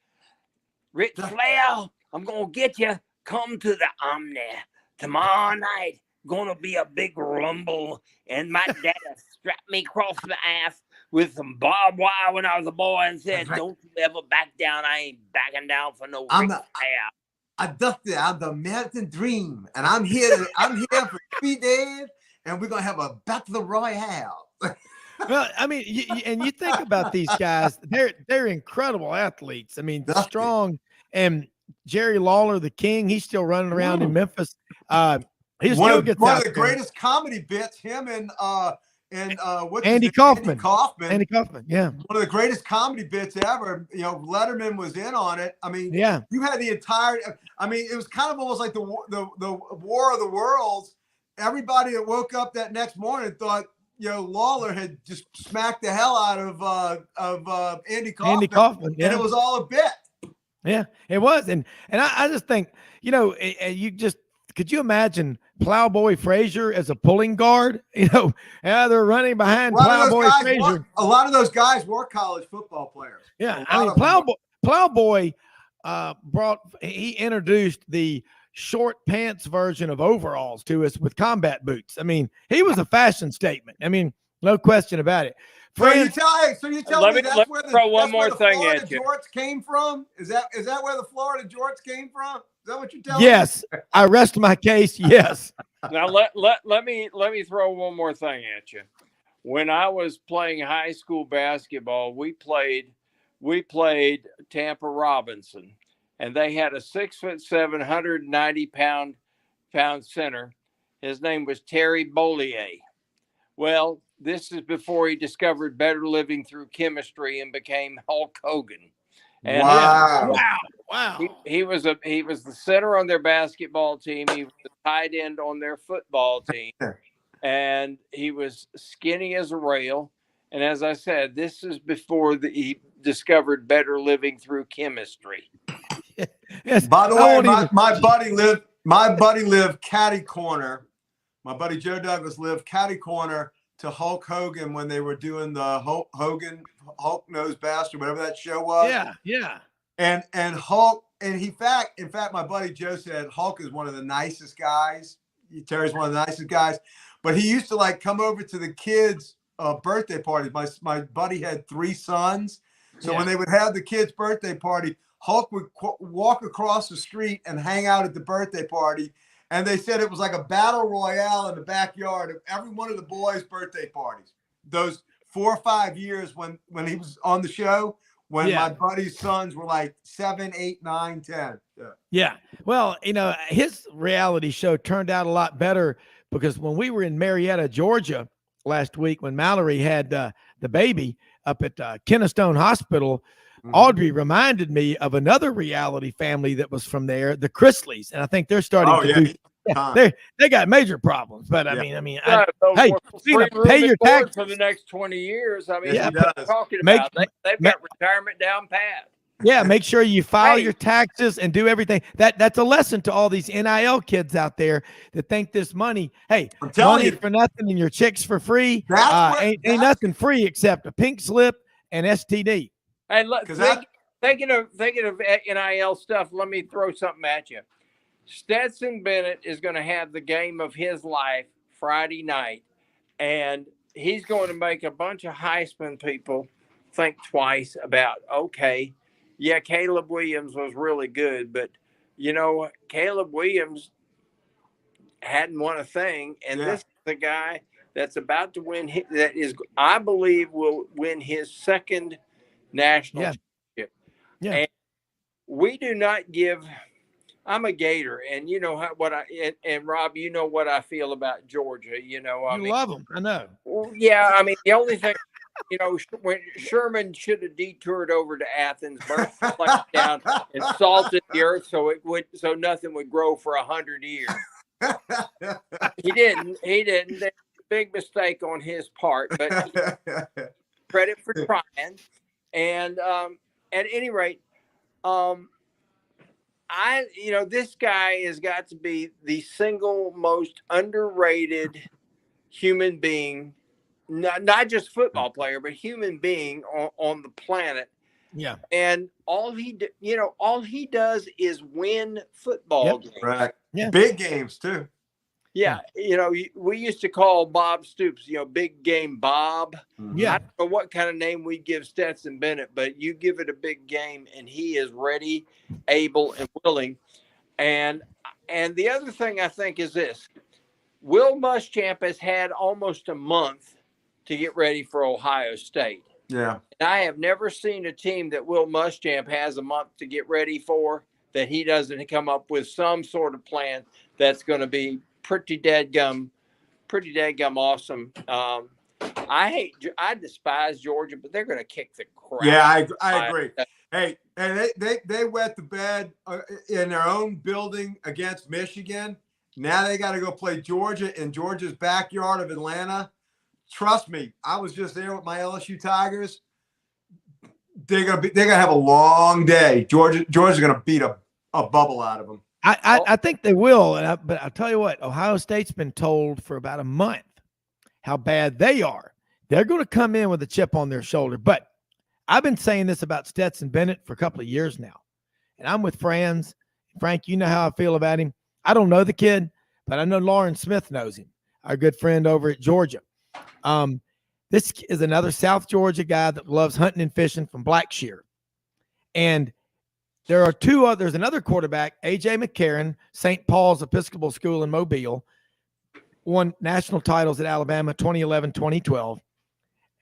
Ric Flair, I'm gonna get you. Come to the Omni tomorrow night. Gonna be a big rumble, and my dad strapped me across the ass with some barbed wire when I was a boy and said, That's right. "Don't you ever back down. I ain't backing down for no I'm Ric Flair." I'm the American dream, and I'm here for 3 days, and we're gonna have a battle royale. Well, I mean, you think about these guys; they're incredible athletes. I mean, strong. And Jerry Lawler, the King, he's still running around in Memphis. He still gets one out of the there. greatest comedy bits. Him and what's Andy his name? Kaufman. Andy Kaufman, yeah. One of the greatest comedy bits ever. You know, Letterman was in on it. I mean, yeah, you had the entire. I mean, it was kind of almost like the War of the Worlds. Everybody that woke up that next morning thought, you know, Lawler had just smacked the hell out of Andy Kaufman. Andy Kaufman, yeah. And it was all a bit. Yeah, it was. And I just think, you know, could you imagine Plowboy Frazier as a pulling guard? You know, they're running behind Plowboy Frazier. A lot of those guys were college football players. Yeah, I mean, Plowboy he introduced the short pants version of overalls to us with combat boots. I mean, he was a fashion statement. I mean, no question about it. Franz, so you tell me that's where the Florida you. jorts came from? Is that where the Florida jorts came from? Is that what you're telling me? Yes, I rest my case. Yes. Now let me throw one more thing at you. When I was playing high school basketball, we played Tampa Robinson, and they had a 6'7", 190-pound center. His name was Terry Bollier. Well, this is before he discovered better living through chemistry and became Hulk Hogan. And wow. He was the center on their basketball team. He was the tight end on their football team. And he was skinny as a rail. And as I said, this is before he discovered better living through chemistry. Yes. By the way, my buddy lived catty corner. My buddy Joe Douglas lived catty corner to Hulk Hogan when they were doing the Hulk Nosed Bastard, whatever that show was. Yeah. And Hulk, and in fact, my buddy Joe said Hulk is one of the nicest guys. Terry's one of the nicest guys, but he used to like come over to the kids' birthday parties. My buddy had 3 sons, so when they would have the kids' birthday party, Hulk would walk across the street and hang out at the birthday party. And they said it was like a battle royale in the backyard of every one of the boys' birthday parties. Those 4 or 5 years when he was on the show, when my buddy's sons were like 7, 8, 9, 10. Yeah. Well, you know, his reality show turned out a lot better because when we were in Marietta, Georgia last week, when Mallory had the baby up at Kennestone Hospital, Audrey reminded me of another reality family that was from there, the Chrisleys, and I think they're starting to do. They got major problems, but I mean, hey, pay your taxes for the next 20 years. I mean, talking about they've got retirement down pat. Yeah, make sure you file your taxes and do everything. That's a lesson to all these NIL kids out there that think this money, hey, money for nothing and your chicks for free. Ain't nothing free except a pink slip and STD. And thinking of NIL stuff, let me throw something at you. Stetson Bennett is going to have the game of his life Friday night, and he's going to make a bunch of Heisman people think twice about, okay, yeah, Caleb Williams was really good, but, you know, Caleb Williams hadn't won a thing, and this is the guy that's about to win, I believe, will win his second national championship. Yeah. And we do not give. I'm a Gator, and you know and Rob, you know what I feel about Georgia. You know, I mean, love them. I know. Well, yeah, I mean, the only thing, you know, when Sherman should have detoured over to Athens, burned down, and salted the earth so nothing would grow for 100 years. He didn't. Big mistake on his part, but credit for trying. And at any rate, this guy has got to be the single most underrated human being, not just football player, but human being on the planet. Yeah. And all he does is win football games. Right. Yeah. Big games too. Yeah, we used to call Bob Stoops, big game Bob. Yeah. I don't know what kind of name we give Stetson Bennett, but you give it a big game and he is ready, able, and willing. And the other thing I think is this. Will Muschamp has had almost a month to get ready for Ohio State. Yeah. And I have never seen a team that Will Muschamp has a month to get ready for that he doesn't come up with some sort of plan that's going to be pretty dadgum awesome. I despise Georgia, but they're going to kick the crap. Yeah, I agree. Hey, and they wet the bed in their own building against Michigan. Now they got to go play Georgia in Georgia's backyard of Atlanta. Trust me, I was just there with my LSU Tigers. They're gonna have a long day. Georgia's gonna beat a bubble out of them. I think they will, but I'll tell you what, Ohio State's been told for about a month how bad they are. They're going to come in with a chip on their shoulder. But I've been saying this about Stetson Bennett for a couple of years now, and I'm with Franz. Frank, you know how I feel about him. I don't know the kid, but I know Lauren Smith knows him, our good friend over at Georgia. This is another South Georgia guy that loves hunting and fishing from Blackshear. And there are there's another quarterback, A.J. McCarron, St. Paul's Episcopal School in Mobile, won national titles at Alabama 2011, 2012.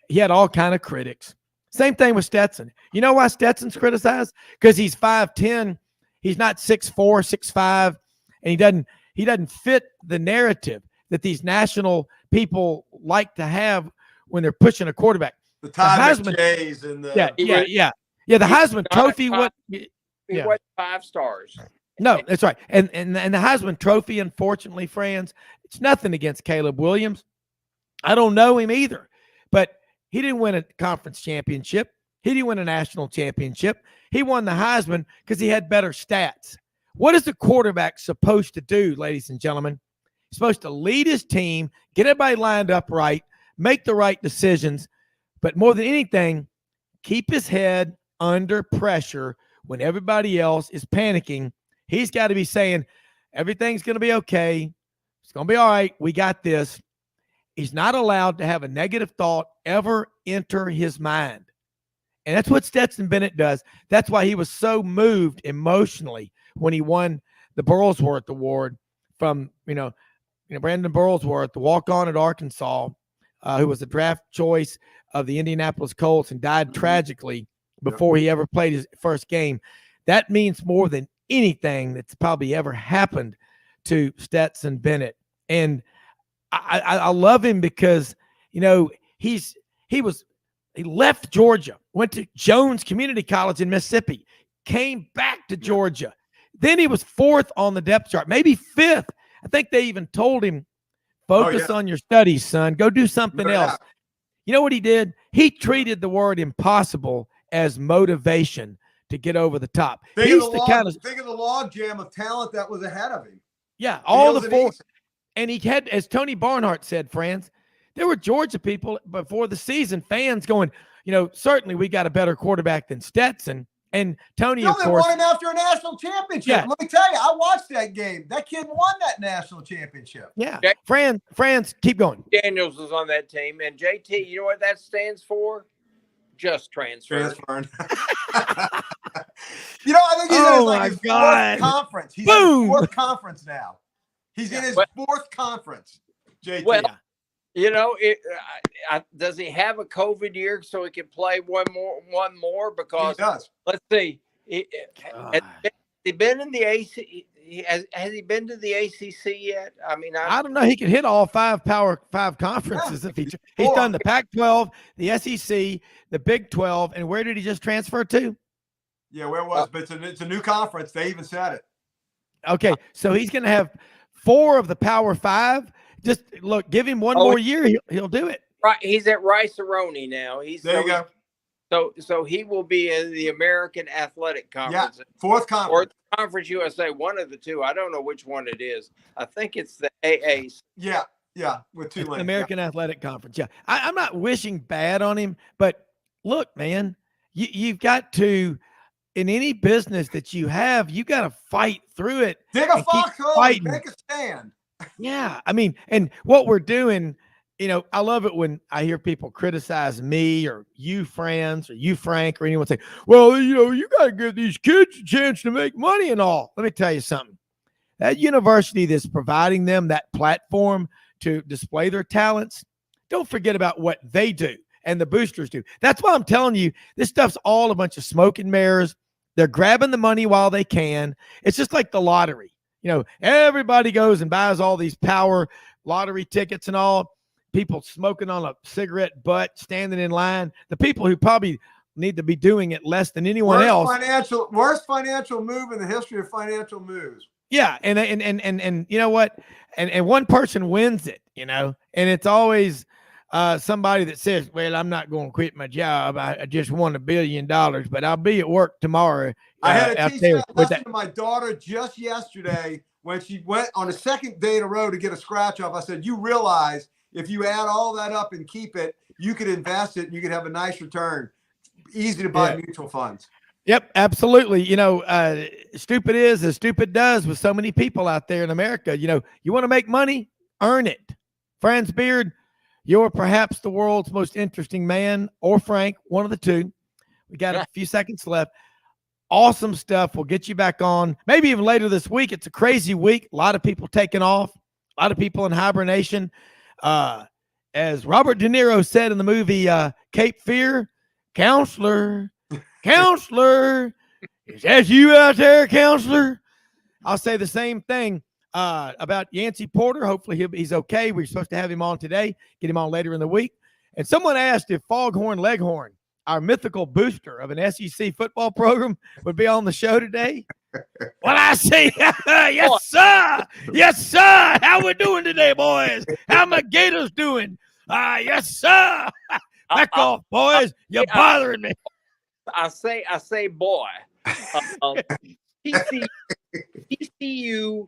He had all kind of critics. Same thing with Stetson. You know why Stetson's criticized? Because he's 5'10". He's not 6'4", 6'5", and he doesn't fit the narrative that these national people like to have when they're pushing a quarterback. The Heisman Jays and the the Heisman Trophy. He was 5 stars. No, that's right. And the Heisman Trophy, unfortunately, friends, it's nothing against Caleb Williams. I don't know him either, but he didn't win a conference championship. He didn't win a national championship. He won the Heisman because he had better stats. What is the quarterback supposed to do, ladies and gentlemen? He's supposed to lead his team, get everybody lined up right, make the right decisions, but more than anything, keep his head under pressure when everybody else is panicking. He's got to be saying, everything's going to be okay. It's going to be all right. We got this. He's not allowed to have a negative thought ever enter his mind. And that's what Stetson Bennett does. That's why he was so moved emotionally when he won the Burlsworth Award from, Brandon Burlsworth, the walk-on at Arkansas, who was a draft choice of the Indianapolis Colts and died tragically before he ever played his first game. That means more than anything that's probably ever happened to Stetson Bennett. And I love him because, he left Georgia, went to Jones Community College in Mississippi, came back to Georgia. Then he was 4th on the depth chart, maybe 5th. I think they even told him, focus on your studies, son. Go do something else. You know what he did? He treated the word impossible as motivation to get over the top. Think of the log jam of talent that was ahead of him. Yeah, all the 4. And he had, as Tony Barnhart said, Franz, there were Georgia people before the season, fans going, certainly we got a better quarterback than Stetson. And Tony, of course, they won him after a national championship. Yeah. Let me tell you, I watched that game. That kid won that national championship. Yeah. Franz, keep going. Daniels was on that team. And JT, you know what that stands for? Just transfer. I think he's in his 4th conference. He's in his 4th conference now. He's in his 4th conference. JT. Well, does he have a COVID year so he can play one more? Because he does. Let's see. Has he been in the AC? Has he been to the ACC yet? I mean, I don't know. He could hit all 5 Power 5 conferences if he's done the Pac-12, the SEC, the Big 12, and where did he just transfer to? Yeah, where was? But it's a new conference. They even said it. Okay, so he's going to have 4 of the Power 5. Just look, give him one more year, he'll do it. Right, he's at Rice-A-Roni now. There you go. So he will be in the American Athletic Conference. Yeah, 4th conference. Or Conference USA, one of the two. I don't know which one it is. I think it's the AAs. Yeah, with 2 lanes. American Athletic Conference. Yeah, I'm not wishing bad on him, but look, man, you've got to, in any business that you have, you got to fight through it. Dig a foxhole, make a stand. Yeah. I mean, and what we're doing, I love it when I hear people criticize me or you, Franz, or you, Frank, or anyone say, well, you got to give these kids a chance to make money and all. Let me tell you something. That university that's providing them that platform to display their talents, don't forget about what they do and the boosters do. That's why I'm telling you, this stuff's all a bunch of smoke and mirrors. They're grabbing the money while they can. It's just like the lottery. Everybody goes and buys all these power lottery tickets and all. People smoking on a cigarette butt, standing in line. The people who probably need to be doing it less than anyone else. Worst financial move in the history of financial moves. Yeah, and you know what? And one person wins it, and it's always somebody that says, well, I'm not going to quit my job. I just won $1 billion, but I'll be at work tomorrow. I had to teach that lesson to my daughter just yesterday when she went on the second day in a row to get a scratch off. I said, you realize if you add all that up and keep it, you could invest it and you could have a nice return. Easy to buy mutual funds. Yep, absolutely. Stupid is as stupid does with so many people out there in America. You want to make money, earn it. Franz Beard, you're perhaps the world's most interesting man, or Frank, one of the two. We got a few seconds left. Awesome stuff. We'll get you back on maybe even later this week. It's a crazy week. A lot of people taking off, a lot of people in hibernation. As Robert De Niro said in the movie Cape Fear, counselor, is that you out there, counselor? I'll say the same thing about Yancy Porter. Hopefully he's okay. We're supposed to have him on today, get him on later in the week. And someone asked if Foghorn Leghorn, our mythical booster of an SEC football program, would be on the show today. Well, I say, yes, sir. Yes, sir. How we doing today, boys? How my Gators doing? Yes, sir. Back off, boys. You're bothering me. I say, boy. TCU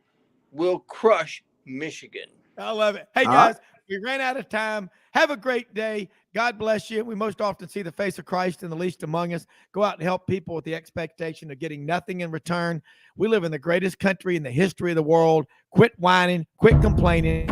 will crush Michigan. I love it. Hey, guys, we ran out of time. Have a great day. God bless you. We most often see the face of Christ in the least among us. Go out and help people with the expectation of getting nothing in return. We live in the greatest country in the history of the world. Quit whining. Quit complaining.